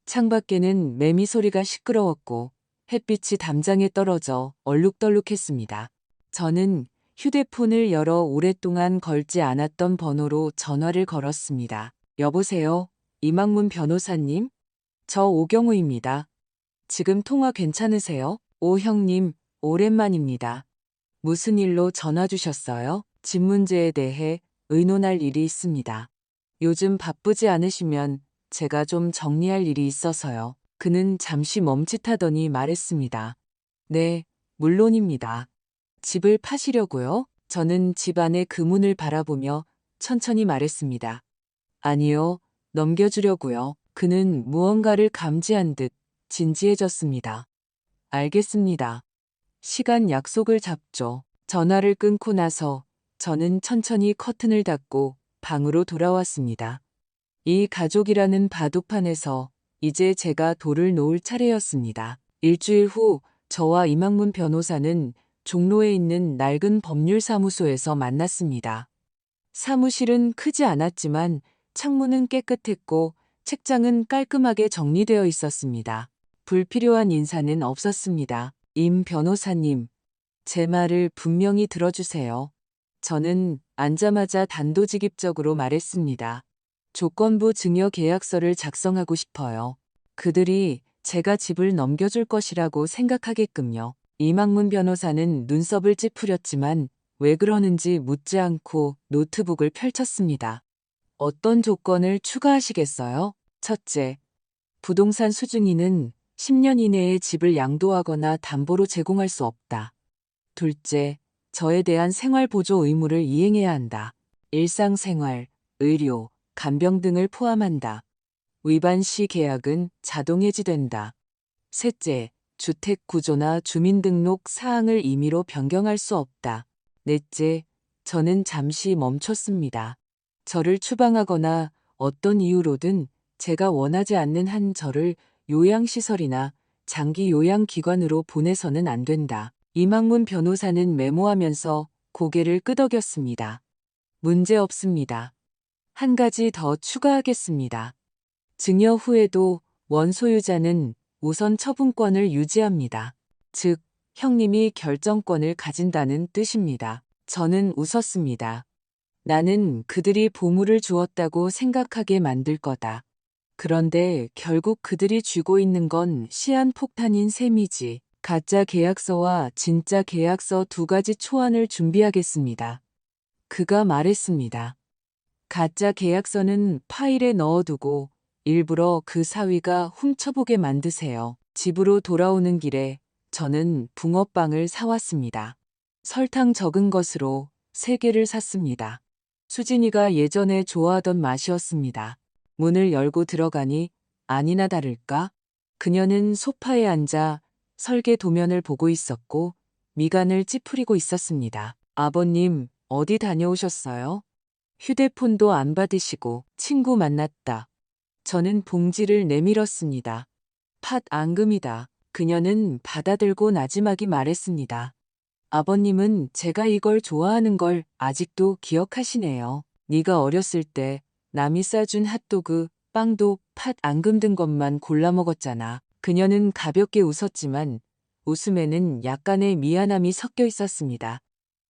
[SPEAKER 1] 창밖에는 매미 소리가 시끄러웠고 햇빛이 담장에 떨어져 얼룩덜룩했습니다. 저는 휴대폰을 열어 오랫동안 걸지 않았던 번호로 전화를 걸었습니다. 여보세요, 이망문 변호사님? 저 오경우입니다. 지금 통화 괜찮으세요? 오 형님, 오랜만입니다. 무슨 일로 전화 주셨어요? 집 문제에 대해 의논할 일이 있습니다. 요즘 바쁘지 않으시면 제가 좀 정리할 일이 있어서요. 그는 잠시 멈칫하더니 말했습니다. 네, 물론입니다. 집을 파시려고요? 저는 집 안의 그 문을 바라보며 천천히 말했습니다. 아니요, 넘겨주려고요. 그는 무언가를 감지한 듯 진지해졌습니다. 알겠습니다. 시간 약속을 잡죠. 전화를 끊고 나서 저는 천천히 커튼을 닫고 방으로 돌아왔습니다. 이 가족이라는 바둑판에서 이제 제가 돌을 놓을 차례였습니다. 일주일 후 저와 이망문 변호사는 종로에 있는 낡은 법률사무소에서 만났습니다. 사무실은 크지 않았지만 창문은 깨끗했고 책장은 깔끔하게 정리되어 있었습니다. 불필요한 인사는 없었습니다. 임 변호사님, 제 말을 분명히 들어주세요. 저는 앉자마자 단도직입적으로 말했습니다. 조건부 증여 계약서를 작성하고 싶어요. 그들이 제가 집을 넘겨줄 것이라고 생각하게끔요. 이망문 변호사는 눈썹을 찌푸렸지만 왜 그러는지 묻지 않고 노트북을 펼쳤습니다. 어떤 조건을 추가하시겠어요? 첫째, 부동산 수중인은 10년 이내에 집을 양도하거나 담보로 제공할 수 없다. 둘째, 저에 대한 생활보조 의무를 이행해야 한다. 일상생활, 의료, 간병 등을 포함한다. 위반 시 계약은 자동 해지된다. 셋째, 주택 구조나 주민등록 사항을 임의로 변경할 수 없다. 넷째, 저는 잠시 멈췄습니다. 저를 추방하거나 어떤 이유로든 제가 원하지 않는 한 저를 요양시설이나 장기 요양기관으로 보내서는 안 된다. 이망문 변호사는 메모하면서 고개를 끄덕였습니다. 문제 없습니다. 한 가지 더 추가하겠습니다. 증여 후에도 원소유자는 우선 처분권을 유지합니다. 즉, 형님이 결정권을 가진다는 뜻입니다. 저는 웃었습니다. 나는 그들이 보물을 주었다고 생각하게 만들 거다. 그런데 결국 그들이 쥐고 있는 건 시한폭탄인 셈이지. 가짜 계약서와 진짜 계약서 두 가지 초안을 준비하겠습니다. 그가 말했습니다. 가짜 계약서는 파일에 넣어두고 일부러 그 사위가 훔쳐보게 만드세요. 집으로 돌아오는 길에 저는 붕어빵을 사왔습니다. 설탕 적은 것으로 3개를 샀습니다. 수진이가 예전에 좋아하던 맛이었습니다. 문을 열고 들어가니 아니나 다를까 그녀는 소파에 앉아 설계 도면을 보고 있었고 미간을 찌푸리고 있었습니다. 아버님, 어디 다녀오셨어요? 휴대폰도 안 받으시고 친구 만났다. 저는 봉지를 내밀었습니다. 팥 앙금이다. 그녀는 받아들고 나지막이 말했습니다. 아버님은 제가 이걸 좋아하는 걸 아직도 기억하시네요. 네가 어렸을 때 남이 싸준 핫도그, 빵도 팥 앙금 든 것만 골라 먹었잖아. 그녀는 가볍게 웃었지만 웃음에는 약간의 미안함이 섞여 있었습니다.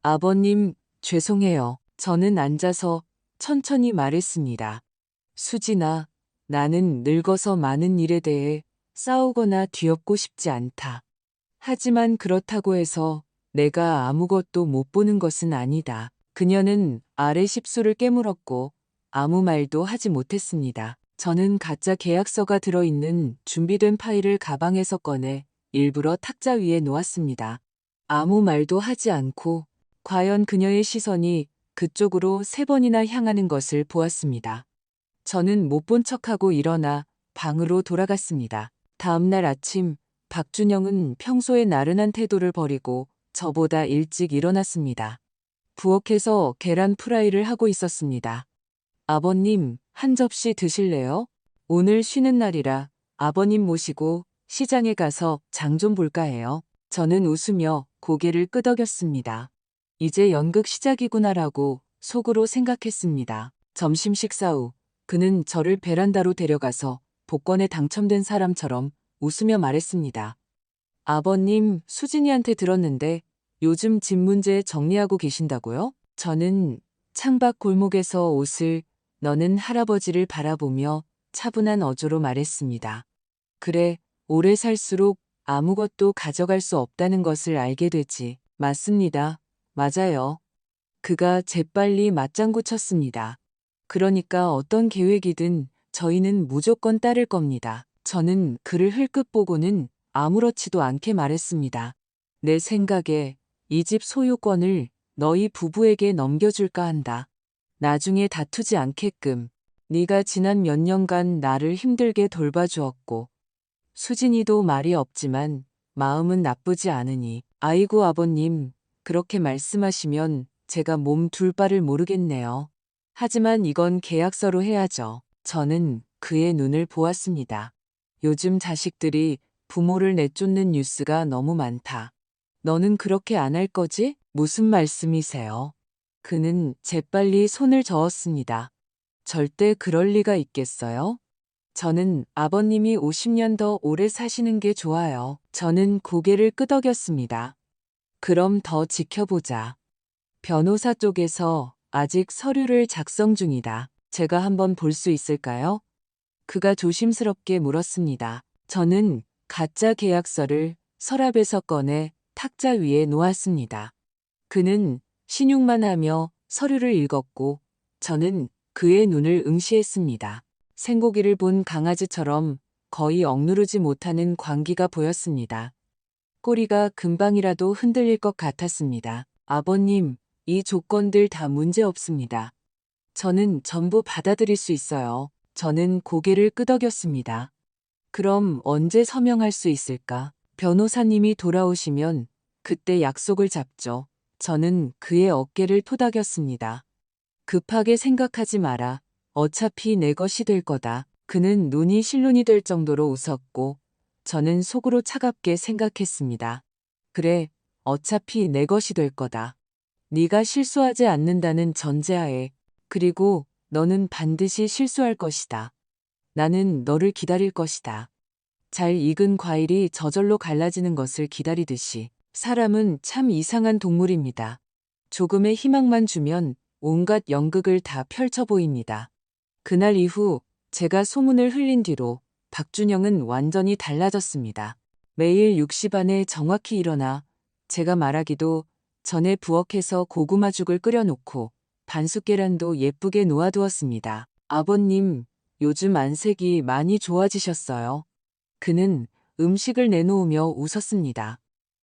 [SPEAKER 1] 아버님, 죄송해요. 저는 앉아서 천천히 말했습니다. 수진아, 나는 늙어서 많은 일에 대해 싸우거나 뒤엎고 싶지 않다. 하지만 그렇다고 해서 내가 아무것도 못 보는 것은 아니다. 그녀는 아래 십수를 깨물었고 아무 말도 하지 못했습니다. 저는 가짜 계약서가 들어있는 준비된 파일을 가방에서 꺼내 일부러 탁자 위에 놓았습니다. 아무 말도 하지 않고 과연 그녀의 시선이 그쪽으로 3번이나 향하는 것을 보았습니다. 저는 못 본 척하고 일어나 방으로 돌아갔습니다. 다음 날 아침 박준영은 평소의 나른한 태도를 버리고 저보다 일찍 일어났습니다. 부엌에서 계란 프라이를 하고 있었습니다. 아버님, 한 접시 드실래요? 오늘 쉬는 날이라 아버님 모시고 시장에 가서 장 좀 볼까 해요. 저는 웃으며 고개를 끄덕였습니다. 이제 연극 시작이구나라고 속으로 생각했습니다. 점심 식사 후 그는 저를 베란다로 데려가서 복권에 당첨된 사람처럼 웃으며 말했습니다. 아버님, 수진이한테 들었는데 요즘 집 문제 정리하고 계신다고요? 저는 창밖 골목에서 옷을 너는 할아버지를 바라보며 차분한 어조로 말했습니다. 그래, 오래 살수록 아무것도 가져갈 수 없다는 것을 알게 되지. 맞습니다. 맞아요. 그가 재빨리 맞장구 쳤습니다. 그러니까 어떤 계획이든 저희는 무조건 따를 겁니다. 저는 그를 흘끗 보고는 아무렇지도 않게 말했습니다. 내 생각에 이 집 소유권을 너희 부부에게 넘겨줄까 한다. 나중에 다투지 않게끔. 네가 지난 몇 년간 나를 힘들게 돌봐주었고 수진이도 말이 없지만 마음은 나쁘지 않으니. 아이고 아버님, 그렇게 말씀하시면 제가 몸 둘 바를 모르겠네요. 하지만 이건 계약서로 해야죠. 저는 그의 눈을 보았습니다. 요즘 자식들이 부모를 내쫓는 뉴스가 너무 많다. 너는 그렇게 안 할 거지? 무슨 말씀이세요? 그는 재빨리 손을 저었습니다. 절대 그럴 리가 있겠어요? 저는 아버님이 50년 더 오래 사시는 게 좋아요. 저는 고개를 끄덕였습니다. 그럼 더 지켜보자. 변호사 쪽에서 아직 서류를 작성 중이다. 제가 한번 볼 수 있을까요? 그가 조심스럽게 물었습니다. 저는 가짜 계약서를 서랍에서 꺼내 탁자 위에 놓았습니다. 그는 신용만 하며 서류를 읽었고 저는 그의 눈을 응시했습니다. 생고기를 본 강아지처럼 거의 억누르지 못하는 광기가 보였습니다. 꼬리가 금방이라도 흔들릴 것 같았습니다. 아버님, 이 조건들 다 문제 없습니다. 저는 전부 받아들일 수 있어요. 저는 고개를 끄덕였습니다. 그럼 언제 서명할 수 있을까? 변호사님이 돌아오시면 그때 약속을 잡죠. 저는 그의 어깨를 토닥였습니다. 급하게 생각하지 마라. 어차피 내 것이 될 거다. 그는 눈이 실눈이 될 정도로 웃었고 저는 속으로 차갑게 생각했습니다. 그래, 어차피 내 것이 될 거다. 네가 실수하지 않는다는 전제하에. 그리고 너는 반드시 실수할 것이다. 나는 너를 기다릴 것이다. 잘 익은 과일이 저절로 갈라지는 것을 기다리듯이. 사람은 참 이상한 동물입니다. 조금의 희망만 주면 온갖 연극을 다 펼쳐 보입니다. 그날 이후 제가 소문을 흘린 뒤로 박준영은 완전히 달라졌습니다. 매일 6시 반에 정확히 일어나 제가 말하기도 전에 부엌에서 고구마죽을 끓여놓고 반숙 계란도 예쁘게 놓아두었습니다. 아버님, 요즘 안색이 많이 좋아지셨어요. 그는 음식을 내놓으며 웃었습니다.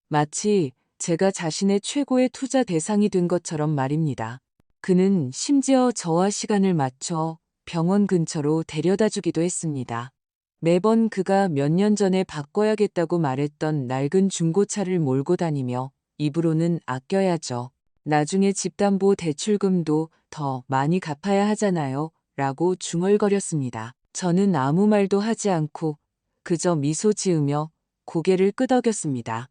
[SPEAKER 1] 마치 제가 자신의 최고의 투자 대상이 된 것처럼 말입니다. 그는 심지어 저와 시간을 맞춰 병원 근처로 데려다 주기도 했습니다. 매번 그가 몇 년 전에 바꿔야겠다고 말했던 낡은 중고차를 몰고 다니며 입으로는 아껴야죠. 나중에 집담보 대출금도 더 많이 갚아야 하잖아요. 라고 중얼거렸습니다. 저는 아무 말도 하지 않고 그저 미소 지으며 고개를 끄덕였습니다.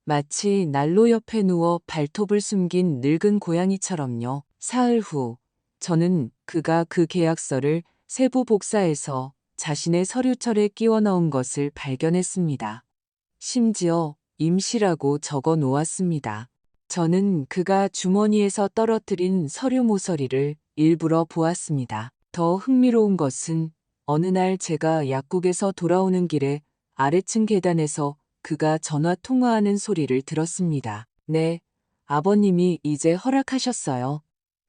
[SPEAKER 1] 마치 난로 옆에 누워 발톱을 숨긴 늙은 고양이처럼요. 사흘 후 저는 그가 그 계약서를 세부 복사해서 자신의 서류철에 끼워 넣은 것을 발견했습니다. 심지어 임시라고 적어 놓았습니다. 저는 그가 주머니에서 떨어뜨린 서류 모서리를 일부러 보았습니다. 더 흥미로운 것은 어느 날 제가 약국에서 돌아오는 길에 아래층 계단에서 그가 전화 통화하는 소리를 들었습니다. 네, 아버님이 이제 허락하셨어요.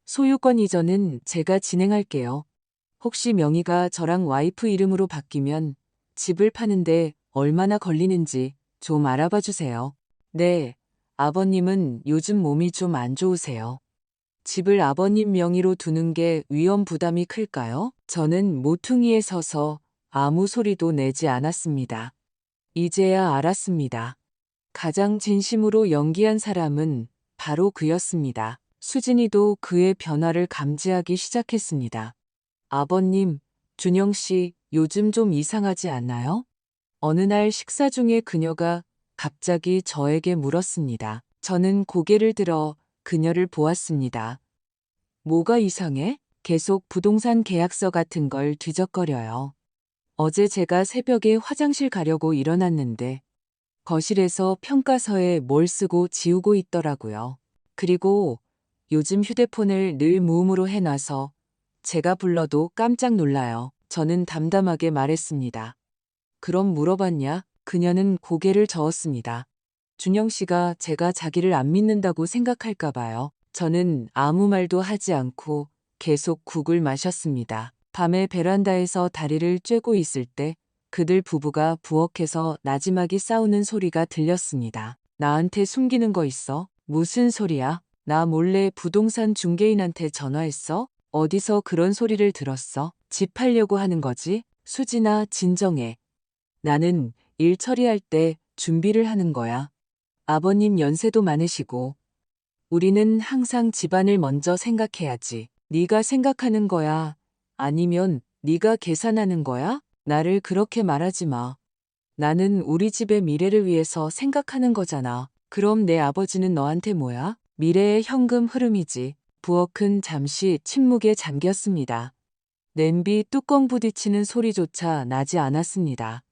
[SPEAKER 1] 소유권 이전은 제가 진행할게요. 혹시 명의가 저랑 와이프 이름으로 바뀌면 집을 파는데 얼마나 걸리는지 좀 알아봐 주세요. 네, 아버님은 요즘 몸이 좀 안 좋으세요. 집을 아버님 명의로 두는 게 위험 부담이 클까요? 저는 모퉁이에 서서 아무 소리도 내지 않았습니다. 이제야 알았습니다. 가장 진심으로 연기한 사람은 바로 그였습니다. 수진이도 그의 변화를 감지하기 시작했습니다. 아버님, 준영 씨 요즘 좀 이상하지 않나요? 어느 날 식사 중에 그녀가 갑자기 저에게 물었습니다. 저는 고개를 들어 그녀를 보았습니다. 뭐가 이상해? 계속 부동산 계약서 같은 걸 뒤적거려요. 어제 제가 새벽에 화장실 가려고 일어났는데 거실에서 평가서에 뭘 쓰고 지우고 있더라고요. 그리고 요즘 휴대폰을 늘 무음으로 해놔서 제가 불러도 깜짝 놀라요. 저는 담담하게 말했습니다. 그럼 물어봤냐? 그녀는 고개를 저었습니다. 준영 씨가 제가 자기를 안 믿는다고 생각할까 봐요. 저는 아무 말도 하지 않고 계속 국을 마셨습니다. 밤에 베란다에서 다리를 쬐고 있을 때 그들 부부가 부엌에서 나지막이 싸우는 소리가 들렸습니다. 나한테 숨기는 거 있어? 무슨 소리야? 나 몰래 부동산 중개인한테 전화했어? 어디서 그런 소리를 들었어? 집 팔려고 하는 거지? 수진아, 진정해. 나는 일 처리할 때 준비를 하는 거야. 아버님 연세도 많으시고 우리는 항상 집안을 먼저 생각해야지. 네가 생각하는 거야? 아니면 네가 계산하는 거야? 나를 그렇게 말하지 마. 나는 우리 집의 미래를 위해서 생각하는 거잖아. 그럼 내 아버지는 너한테 뭐야? 미래의 현금 흐름이지. 부엌은 잠시 침묵에 잠겼습니다. 냄비 뚜껑 부딪히는 소리조차 나지 않았습니다.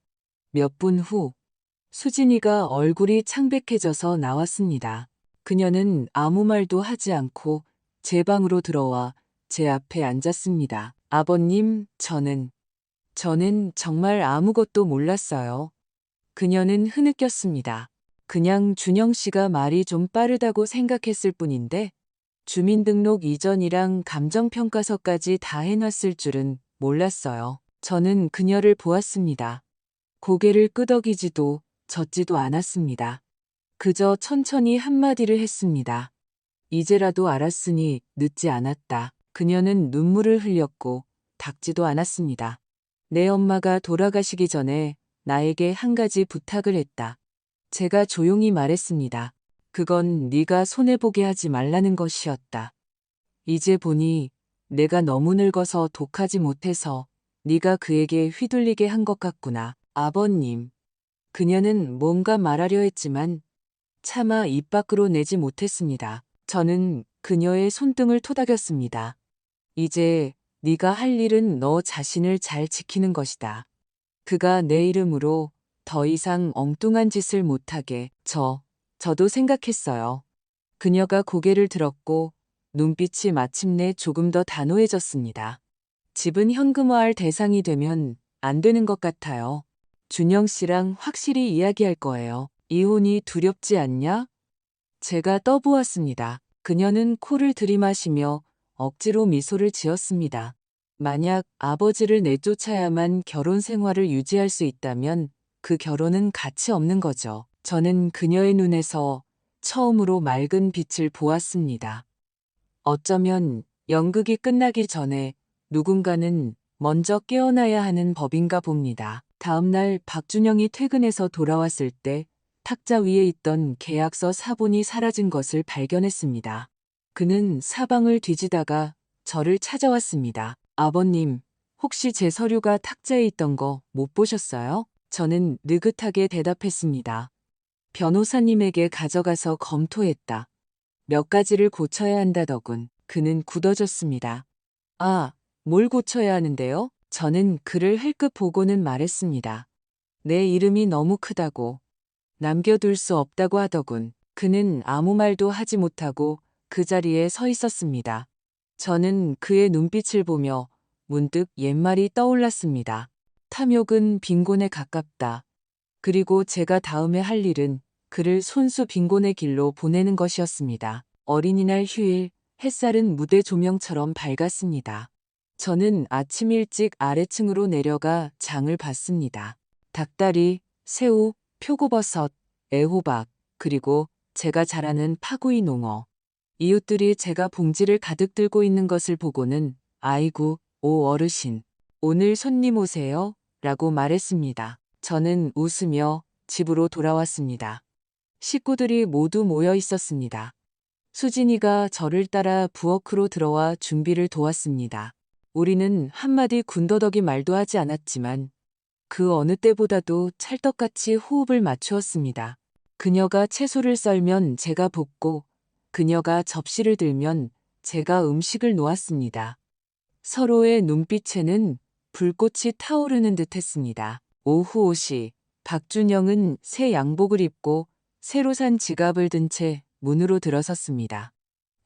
[SPEAKER 1] 몇 분 후, 수진이가 얼굴이 창백해져서 나왔습니다. 그녀는 아무 말도 하지 않고 제 방으로 들어와 제 앞에 앉았습니다. 아버님, 저는 정말 아무것도 몰랐어요. 그녀는 흐느꼈습니다. 그냥 준영 씨가 말이 좀 빠르다고 생각했을 뿐인데 주민등록 이전이랑 감정평가서까지 다 해놨을 줄은 몰랐어요. 저는 그녀를 보았습니다. 고개를 끄덕이지도 젓지도 않았습니다. 그저 천천히 한마디를 했습니다. 이제라도 알았으니 늦지 않았다. 그녀는 눈물을 흘렸고 닦지도 않았습니다. 내 엄마가 돌아가시기 전에 나에게 한 가지 부탁을 했다. 제가 조용히 말했습니다. 그건 네가 손해보게 하지 말라는 것이었다. 이제 보니 내가 너무 늙어서 독하지 못해서 네가 그에게 휘둘리게 한 것 같구나. 아버님. 그녀는 뭔가 말하려 했지만 차마 입 밖으로 내지 못했습니다. 저는 그녀의 손등을 토닥였습니다. 이제 네가 할 일은 너 자신을 잘 지키는 것이다. 그가 내 이름으로 더 이상 엉뚱한 짓을 못하게 저도 생각했어요. 그녀가 고개를 들었고 눈빛이 마침내 조금 더 단호해졌습니다. 집은 현금화할 대상이 되면 안 되는 것 같아요. 준영 씨랑 확실히 이야기할 거예요. 이혼이 두렵지 않냐? 제가 떠보았습니다. 그녀는 코를 들이마시며 억지로 미소를 지었습니다. 만약 아버지를 내쫓아야만 결혼 생활을 유지할 수 있다면 그 결혼은 가치 없는 거죠. 저는 그녀의 눈에서 처음으로 맑은 빛을 보았습니다. 어쩌면 연극이 끝나기 전에 누군가는 먼저 깨어나야 하는 법인가 봅니다. 다음 날 박준영이 퇴근해서 돌아왔을 때 탁자 위에 있던 계약서 사본이 사라진 것을 발견했습니다. 그는 사방을 뒤지다가 저를 찾아왔습니다. 아버님, 혹시 제 서류가 탁자에 있던 거 못 보셨어요? 저는 느긋하게 대답했습니다. 변호사님에게 가져가서 검토했다. 몇 가지를 고쳐야 한다더군. 그는 굳어졌습니다. 아, 뭘 고쳐야 하는데요? 저는 그를 흘끗 보고는 말했습니다. 내 이름이 너무 크다고. 남겨둘 수 없다고 하더군. 그는 아무 말도 하지 못하고 그 자리에 서 있었습니다. 저는 그의 눈빛을 보며 문득 옛말이 떠올랐습니다. 탐욕은 빈곤에 가깝다. 그리고 제가 다음에 할 일은 그를 손수 빈곤의 길로 보내는 것이었습니다. 어린이날 휴일, 햇살은 무대 조명처럼 밝았습니다. 저는 아침 일찍 아래층으로 내려가 장을 봤습니다. 닭다리, 새우, 표고버섯, 애호박, 그리고 제가 잘 아는 파구이 농어. 이웃들이 제가 봉지를 가득 들고 있는 것을 보고는 아이고, 오 어르신, 오늘 손님 오세요? 라고 말했습니다. 저는 웃으며 집으로 돌아왔습니다. 식구들이 모두 모여 있었습니다. 수진이가 저를 따라 부엌으로 들어와 준비를 도왔습니다. 우리는 한마디 군더더기 말도 하지 않았지만 그 어느 때보다도 찰떡같이 호흡을 맞추었습니다. 그녀가 채소를 썰면 제가 볶고 그녀가 접시를 들면 제가 음식을 놓았습니다. 서로의 눈빛에는 불꽃이 타오르는 듯 했습니다. 오후 5시, 박준영은 새 양복을 입고 새로 산 지갑을 든 채 문으로 들어섰습니다.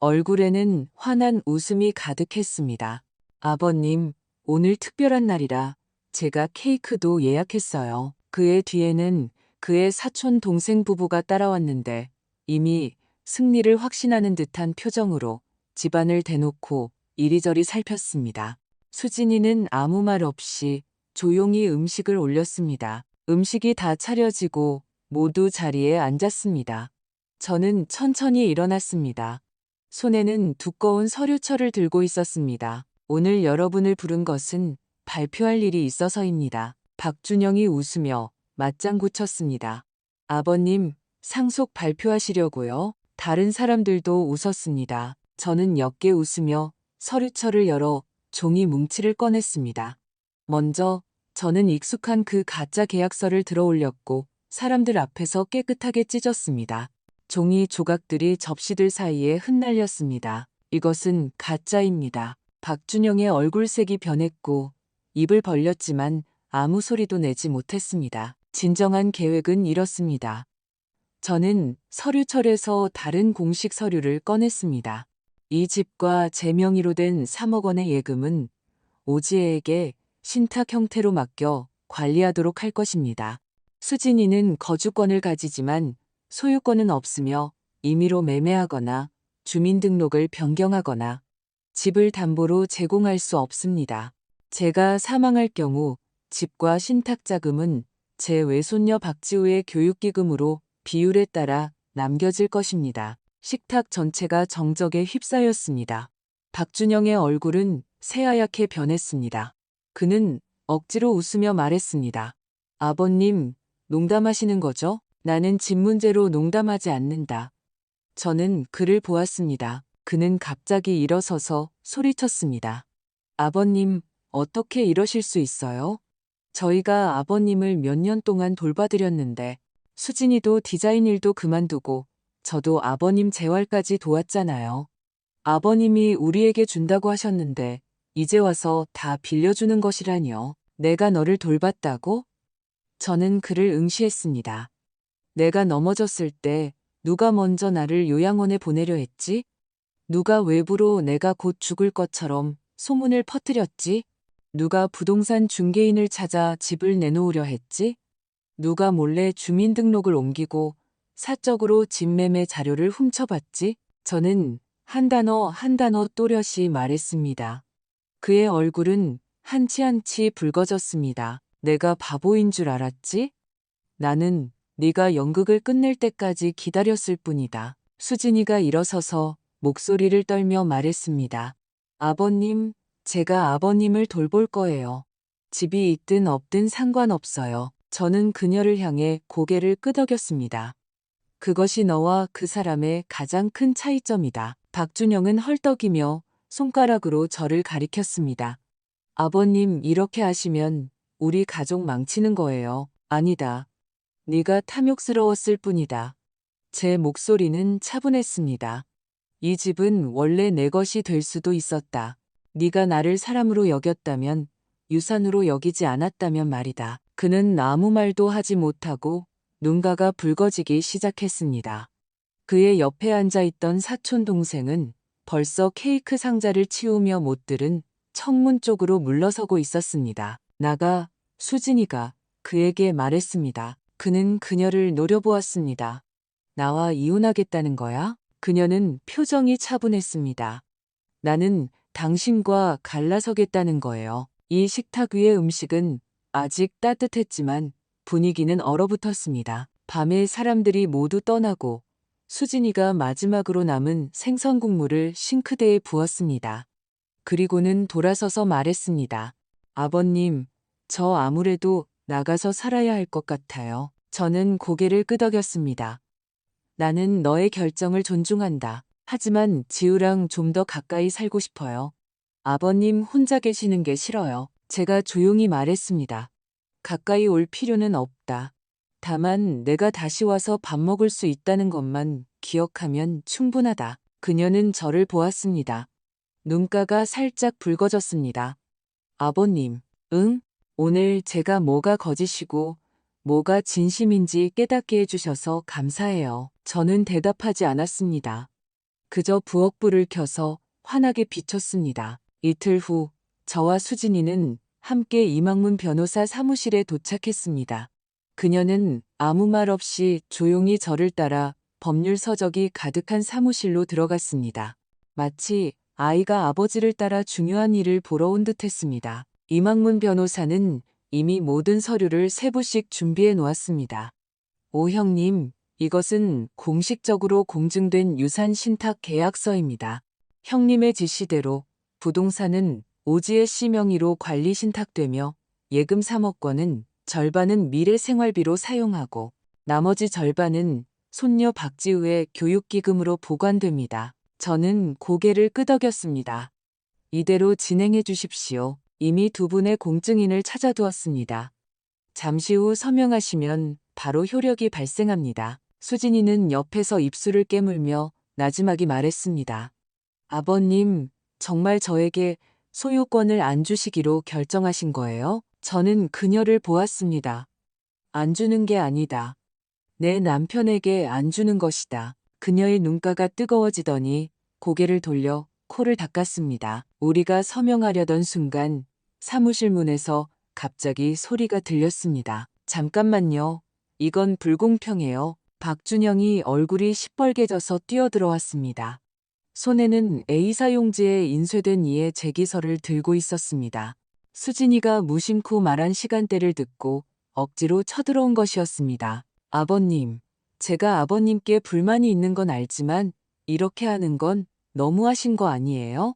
[SPEAKER 1] 얼굴에는 환한 웃음이 가득했습니다. 아버님, 오늘 특별한 날이라 제가 케이크도 예약했어요. 그의 뒤에는 그의 사촌 동생 부부가 따라왔는데 이미 승리를 확신하는 듯한 표정으로 집안을 대놓고 이리저리 살폈습니다. 수진이는 아무 말 없이 조용히 음식을 올렸습니다. 음식이 다 차려지고 모두 자리에 앉았습니다. 저는 천천히 일어났습니다. 손에는 두꺼운 서류철을 들고 있었습니다. 오늘 여러분을 부른 것은 발표할 일이 있어서입니다. 박준영이 웃으며 맞장구 쳤습니다. 아버님, 상속 발표하시려고요? 다른 사람들도 웃었습니다. 저는 옅게 웃으며 서류철을 열어 종이 뭉치를 꺼냈습니다. 먼저 저는 익숙한 그 가짜 계약서를 들어 올렸고 사람들 앞에서 깨끗하게 찢었습니다. 종이 조각들이 접시들 사이에 흩날렸습니다. 이것은 가짜입니다. 박준영의 얼굴색이 변했고 입을 벌렸지만 아무 소리도 내지 못했습니다. 진정한 계획은 이렇습니다. 저는 서류철에서 다른 공식 서류를 꺼냈습니다. 이 집과 제 명의로 된 3억 원의 예금은 오지혜에게 신탁 형태로 맡겨 관리하도록 할 것입니다. 수진이는 거주권을 가지지만 소유권은 없으며 임의로 매매하거나 주민등록을 변경하거나 집을 담보로 제공할 수 없습니다. 제가 사망할 경우 집과 신탁자금은 제 외손녀 박지우의 교육기금으로 비율에 따라 남겨질 것입니다. 식탁 전체가 정적에 휩싸였습니다. 박준영의 얼굴은 새하얗게 변했습니다. 그는 억지로 웃으며 말했습니다. 아버님, 농담하시는 거죠? 나는 집 문제로 농담하지 않는다. 저는 그를 보았습니다. 그는 갑자기 일어서서 소리쳤습니다. 아버님, 어떻게 이러실 수 있어요? 저희가 아버님을 몇 년 동안 돌봐드렸는데 수진이도 디자인 일도 그만두고 저도 아버님 재활까지 도왔잖아요. 아버님이 우리에게 준다고 하셨는데 이제 와서 다 빌려주는 것이라니요. 내가 너를 돌봤다고? 저는 그를 응시했습니다. 내가 넘어졌을 때 누가 먼저 나를 요양원에 보내려 했지? 누가 외부로 내가 곧 죽을 것처럼 소문을 퍼뜨렸지? 누가 부동산 중개인을 찾아 집을 내놓으려 했지? 누가 몰래 주민등록을 옮기고 사적으로 집 매매 자료를 훔쳐봤지? 저는 한 단어 한 단어 또렷이 말했습니다. 그의 얼굴은 한치 한치 붉어졌습니다. 내가 바보인 줄 알았지? 나는 네가 연극을 끝낼 때까지 기다렸을 뿐이다. 수진이가 일어서서 목소리를 떨며 말했습니다. 아버님, 제가 아버님을 돌볼 거예요. 집이 있든 없든 상관없어요. 저는 그녀를 향해 고개를 끄덕였습니다. 그것이 너와 그 사람의 가장 큰 차이점이다. 박준영은 헐떡이며 손가락으로 저를 가리켰습니다. 아버님, 이렇게 하시면 우리 가족 망치는 거예요. 아니다. 네가 탐욕스러웠을 뿐이다. 제 목소리는 차분했습니다. 이 집은 원래 내 것이 될 수도 있었다. 네가 나를 사람으로 여겼다면, 유산으로 여기지 않았다면 말이다. 그는 아무 말도 하지 못하고 눈가가 붉어지기 시작했습니다. 그의 옆에 앉아있던 사촌 동생은 벌써 케이크 상자를 치우며 못 들은 청문 쪽으로 물러서고 있었습니다. 나가, 수진이가 그에게 말했습니다. 그는 그녀를 노려보았습니다. 나와 이혼하겠다는 거야? 그녀는 표정이 차분했습니다. 나는 당신과 갈라서겠다는 거예요. 이 식탁 위의 음식은 아직 따뜻했지만 분위기는 얼어붙었습니다. 밤에 사람들이 모두 떠나고 수진이가 마지막으로 남은 생선 국물을 싱크대에 부었습니다. 그리고는 돌아서서 말했습니다. 아버님, 저 아무래도 나가서 살아야 할 것 같아요. 저는 고개를 끄덕였습니다. 나는 너의 결정을 존중한다. 하지만 지우랑 좀 더 가까이 살고 싶어요. 아버님 혼자 계시는 게 싫어요. 제가 조용히 말했습니다. 가까이 올 필요는 없다. 다만 내가 다시 와서 밥 먹을 수 있다는 것만 기억하면 충분하다. 그녀는 저를 보았습니다. 눈가가 살짝 붉어졌습니다. 아버님, 응? 오늘 제가 뭐가 거짓이고 뭐가 진심인지 깨닫게 해주셔서 감사해요. 저는 대답하지 않았습니다. 그저 부엌불을 켜서 환하게 비췄습니다. 이틀 후 저와 수진이는 함께 이망문 변호사 사무실에 도착했습니다. 그녀는 아무 말 없이 조용히 저를 따라 법률 서적이 가득한 사무실로 들어갔습니다. 마치 아이가 아버지를 따라 중요한 일을 보러 온 듯했습니다. 이망문 변호사는 이미 모든 서류를 세부씩 준비해 놓았습니다. 오 형님, 이것은 공식적으로 공증된 유산 신탁 계약서입니다. 형님의 지시대로 부동산은 오지혜 씨 명의로 관리 신탁되며 예금 3억 원은 절반은 미래 생활비로 사용하고 나머지 절반은 손녀 박지우의 교육기금으로 보관됩니다. 저는 고개를 끄덕였습니다. 이대로 진행해 주십시오. 이미 두 분의 공증인을 찾아두었습니다. 잠시 후 서명하시면 바로 효력이 발생합니다. 수진이는 옆에서 입술을 깨물며 나지막이 말했습니다. 아버님, 정말 저에게 소유권을 안 주시기로 결정하신 거예요? 저는 그녀를 보았습니다. 안 주는 게 아니다. 내 남편에게 안 주는 것이다. 그녀의 눈가가 뜨거워지더니 고개를 돌려 코를 닦았습니다. 우리가 서명하려던 순간 사무실 문에서 갑자기 소리가 들렸습니다. 잠깐만요. 이건 불공평해요. 박준영이 얼굴이 시뻘개져서 뛰어들어왔습니다. 손에는 A사 용지에 인쇄된 이의 제기서를 들고 있었습니다. 수진이가 무심코 말한 시간대를 듣고 억지로 쳐들어온 것이었습니다. 아버님, 제가 아버님께 불만이 있는 건 알지만 이렇게 하는 건 너무하신 거 아니에요?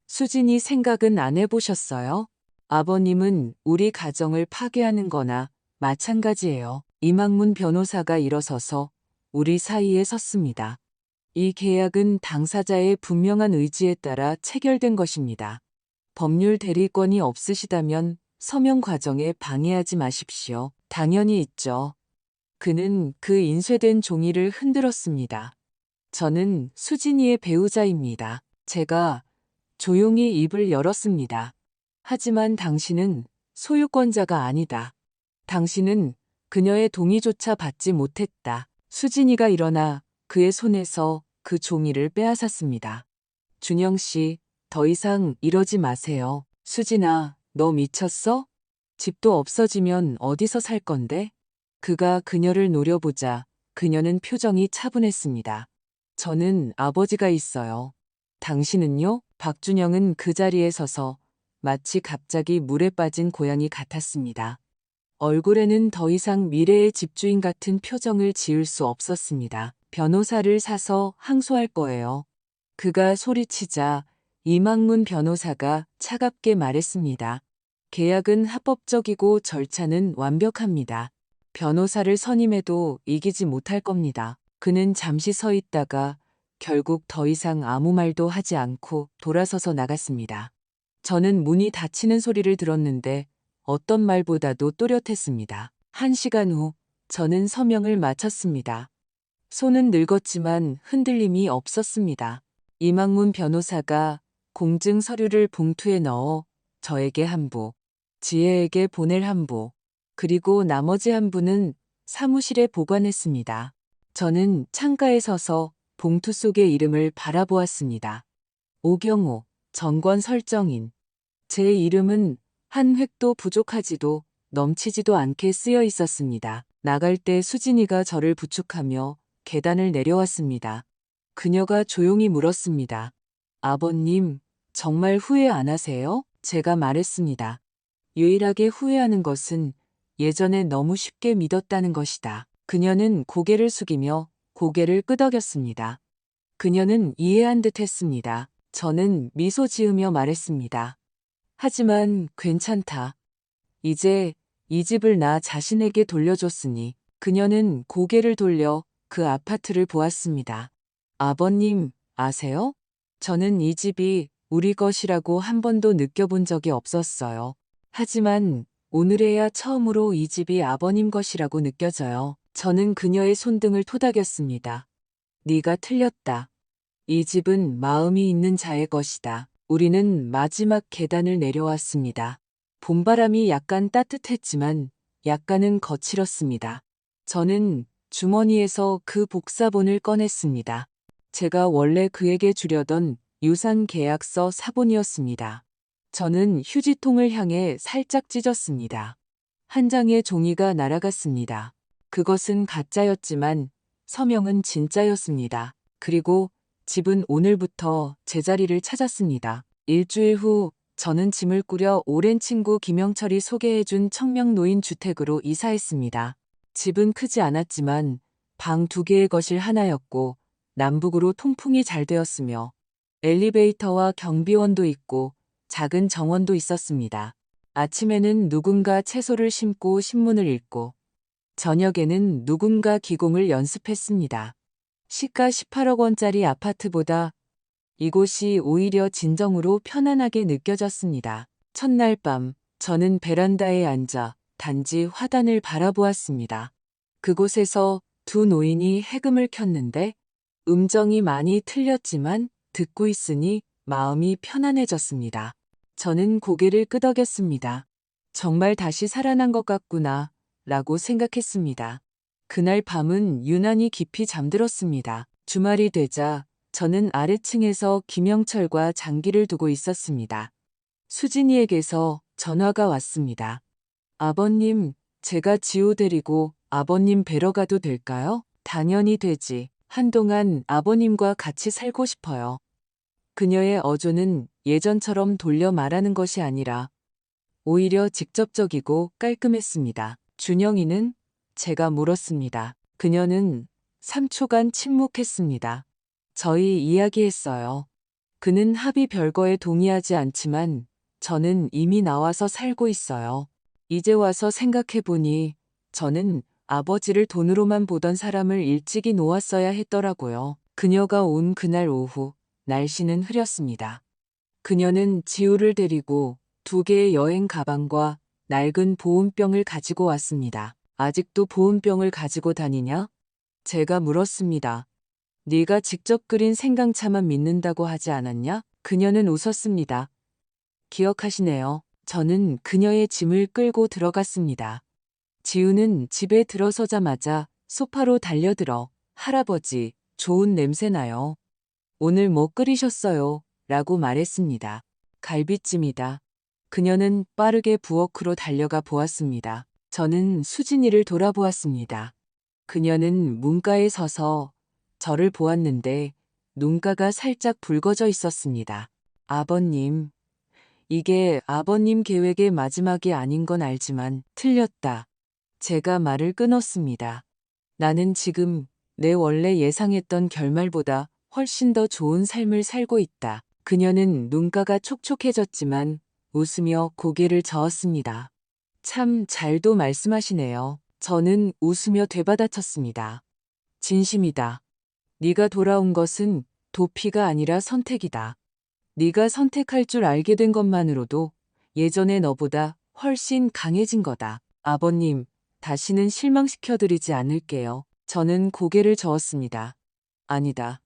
[SPEAKER 1] 수진이 생각은 안 해보셨어요? 아버님은 우리 가정을 파괴하는 거나 마찬가지예요. 이망문 변호사가 일어서서 우리 사이에 섰습니다. 이 계약은 당사자의 분명한 의지에 따라 체결된 것입니다. 법률 대리권이 없으시다면 서명 과정에 방해하지 마십시오. 당연히 있죠. 그는 그 인쇄된 종이를 흔들었습니다. 저는 수진이의 배우자입니다. 제가 조용히 입을 열었습니다. 하지만 당신은 소유권자가 아니다. 당신은 그녀의 동의조차 받지 못했다. 수진이가 일어나 그의 손에서 그 종이를 빼앗았습니다. 준영 씨, 더 이상 이러지 마세요. 수진아, 너 미쳤어? 집도 없어지면 어디서 살 건데? 그가 그녀를 노려보자 그녀는 표정이 차분했습니다. 저는 아버지가 있어요. 당신은요? 박준영은 그 자리에 서서 마치 갑자기 물에 빠진 고양이 같았습니다. 얼굴에는 더 이상 미래의 집주인 같은 표정을 지을 수 없었습니다. 변호사를 사서 항소할 거예요. 그가 소리치자 이망문 변호사가 차갑게 말했습니다. 계약은 합법적이고 절차는 완벽합니다. 변호사를 선임해도 이기지 못할 겁니다. 그는 잠시 서 있다가 결국 더 이상 아무 말도 하지 않고 돌아서서 나갔습니다. 저는 문이 닫히는 소리를 들었는데 어떤 말보다도 또렷했습니다. 1시간 후 저는 서명을 마쳤습니다. 손은 늙었지만 흔들림이 없었습니다. 이망문 변호사가 공증 서류를 봉투에 넣어 저에게 한 부, 지혜에게 보낼 한 부, 그리고 나머지 한 부는 사무실에 보관했습니다. 저는 창가에 서서 봉투 속의 이름을 바라보았습니다. 오경호, 정권 설정인. 제 이름은 한 획도 부족하지도 넘치지도 않게 쓰여 있었습니다. 나갈 때 수진이가 저를 부축하며 계단을 내려왔습니다. 그녀가 조용히 물었습니다. 아버님, 정말 후회 안 하세요? 제가 말했습니다. 유일하게 후회하는 것은 예전에 너무 쉽게 믿었다는 것이다. 그녀는 고개를 숙이며 고개를 끄덕였습니다. 그녀는 이해한 듯 했습니다. 저는 미소 지으며 말했습니다. 하지만 괜찮다. 이제 이 집을 나 자신에게 돌려줬으니. 그녀는 고개를 돌려 그 아파트를 보았습니다. 아버님, 아세요? 저는 이 집이 우리 것이라고 한 번도 느껴본 적이 없었어요. 하지만 오늘에야 처음으로 이 집이 아버님 것이라고 느껴져요. 저는 그녀의 손등을 토닥였습니다. 네가 틀렸다. 이 집은 마음이 있는 자의 것이다. 우리는 마지막 계단을 내려왔습니다. 봄바람이 약간 따뜻했지만 약간은 거칠었습니다. 저는 주머니에서 그 복사본을 꺼냈습니다. 제가 원래 그에게 주려던 유산 계약서 사본이었습니다. 저는 휴지통을 향해 살짝 찢었습니다. 한 장의 종이가 날아갔습니다. 그것은 가짜였지만 서명은 진짜였습니다. 그리고 집은 오늘부터 제자리를 찾았습니다. 일주일 후 저는 짐을 꾸려 오랜 친구 김영철이 소개해준 청명노인 주택으로 이사했습니다. 집은 크지 않았지만 방 2개의 거실 하나였고 남북으로 통풍이 잘 되었으며 엘리베이터와 경비원도 있고 작은 정원도 있었습니다. 아침에는 누군가 채소를 심고 신문을 읽고 저녁에는 누군가 기공을 연습했습니다. 시가 18억 원짜리 아파트보다 이곳이 오히려 진정으로 편안하게 느껴졌습니다. 첫날 밤 저는 베란다에 앉아 단지 화단을 바라보았습니다. 그곳에서 두 노인이 해금을 켰는데 음정이 많이 틀렸지만 듣고 있으니 마음이 편안해졌습니다. 저는 고개를 끄덕였습니다. 정말 다시 살아난 것 같구나 라고 생각했습니다. 그날 밤은 유난히 깊이 잠들었습니다. 주말이 되자 저는 아래층에서 김영철과 장기를 두고 있었습니다. 수진이에게서 전화가 왔습니다. 아버님, 제가 지호 데리고 아버님 뵈러 가도 될까요? 당연히 되지. 한동안 아버님과 같이 살고 싶어요. 그녀의 어조는 예전처럼 돌려 말하는 것이 아니라 오히려 직접적이고 깔끔했습니다. 준영이는? 제가 물었습니다. 그녀는 3초간 침묵했습니다. 저희 이야기했어요. 그는 합의 별거에 동의하지 않지만 저는 이미 나와서 살고 있어요. 이제 와서 생각해보니 저는 아버지를 돈으로만 보던 사람을 일찍이 놓았어야 했더라고요. 그녀가 온 그날 오후 날씨는 흐렸습니다. 그녀는 지우를 데리고 2개의 여행 가방과 낡은 보온병을 가지고 왔습니다. 아직도 보온병을 가지고 다니냐? 제가 물었습니다. 네가 직접 끓인 생강차만 믿는다고 하지 않았냐? 그녀는 웃었습니다. 기억하시네요. 저는 그녀의 짐을 끌고 들어갔습니다. 지우는 집에 들어서자마자 소파로 달려들어 할아버지, 좋은 냄새 나요. 오늘 뭐 끓이셨어요? 라고 말했습니다. 갈비찜이다. 그녀는 빠르게 부엌으로 달려가 보았습니다. 저는 수진이를 돌아보았습니다. 그녀는 문가에 서서 저를 보았는데 눈가가 살짝 붉어져 있었습니다. 아버님, 이게 아버님 계획의 마지막이 아닌 건 알지만 틀렸다. 제가 말을 끊었습니다. 나는 지금 내 원래 예상했던 결말보다 훨씬 더 좋은 삶을 살고 있다. 그녀는 눈가가 촉촉해졌지만 웃으며 고개를 저었습니다. 참 잘도 말씀하시네요. 저는 웃으며 되받아쳤습니다. 진심이다. 네가 돌아온 것은 도피가 아니라 선택이다. 네가 선택할 줄 알게 된 것만으로도 예전의 너보다 훨씬 강해진 거다. 아버님, 다시는 실망시켜드리지 않을게요. 저는 고개를 저었습니다. 아니다.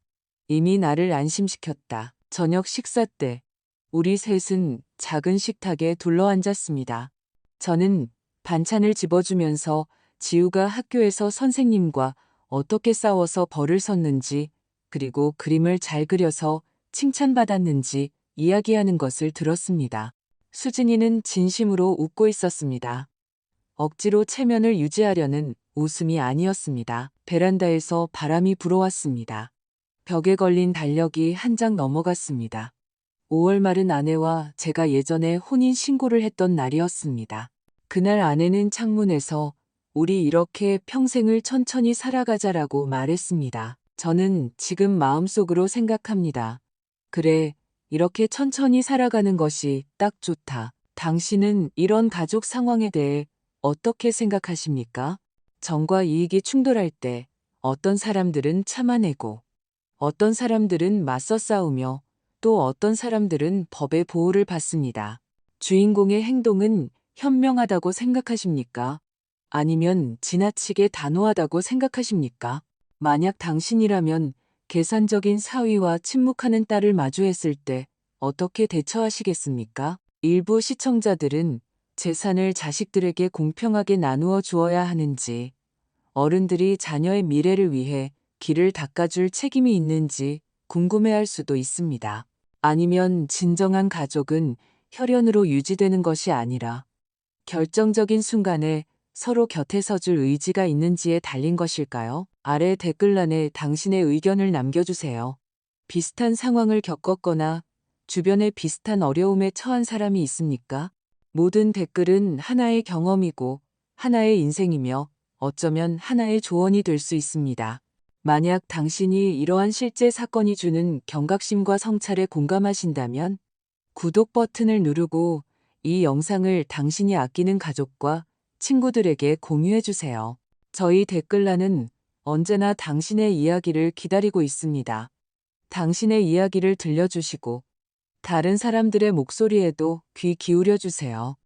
[SPEAKER 1] 이미 나를 안심시켰다. 저녁 식사 때 우리 셋은 작은 식탁에 둘러앉았습니다. 저는 반찬을 집어주면서 지우가 학교에서 선생님과 어떻게 싸워서 벌을 섰는지, 그리고 그림을 잘 그려서 칭찬받았는지 이야기하는 것을 들었습니다. 수진이는 진심으로 웃고 있었습니다. 억지로 체면을 유지하려는 웃음이 아니었습니다. 베란다에서 바람이 불어왔습니다. 벽에 걸린 달력이 한 장 넘어갔습니다. 5월 말은 아내와 제가 예전에 혼인 신고를 했던 날이었습니다. 그날 아내는 창문에서 우리 이렇게 평생을 천천히 살아가자라고 말했습니다. 저는 지금 마음속으로 생각합니다. 그래, 이렇게 천천히 살아가는 것이 딱 좋다. 당신은 이런 가족 상황에 대해 어떻게 생각하십니까? 정과 이익이 충돌할 때 어떤 사람들은 참아내고 어떤 사람들은 맞서 싸우며 또 어떤 사람들은 법의 보호를 받습니다. 주인공의 행동은 현명하다고 생각하십니까? 아니면 지나치게 단호하다고 생각하십니까? 만약 당신이라면 계산적인 사위와 침묵하는 딸을 마주했을 때 어떻게 대처하시겠습니까? 일부 시청자들은 재산을 자식들에게 공평하게 나누어 주어야 하는지, 어른들이 자녀의 미래를 위해 길을 닦아줄 책임이 있는지 궁금해할 수도 있습니다. 아니면 진정한 가족은 혈연으로 유지되는 것이 아니라 결정적인 순간에 서로 곁에 서줄 의지가 있는지에 달린 것일까요? 아래 댓글란에 당신의 의견을 남겨주세요. 비슷한 상황을 겪었거나 주변에 비슷한 어려움에 처한 사람이 있습니까? 모든 댓글은 하나의 경험이고 하나의 인생이며 어쩌면 하나의 조언이 될 수 있습니다. 만약 당신이 이러한 실제 사건이 주는 경각심과 성찰에 공감하신다면 구독 버튼을 누르고 이 영상을 당신이 아끼는 가족과 친구들에게 공유해주세요. 저희 댓글란은 언제나 당신의 이야기를 기다리고 있습니다. 당신의 이야기를 들려주시고 다른 사람들의 목소리에도 귀 기울여주세요.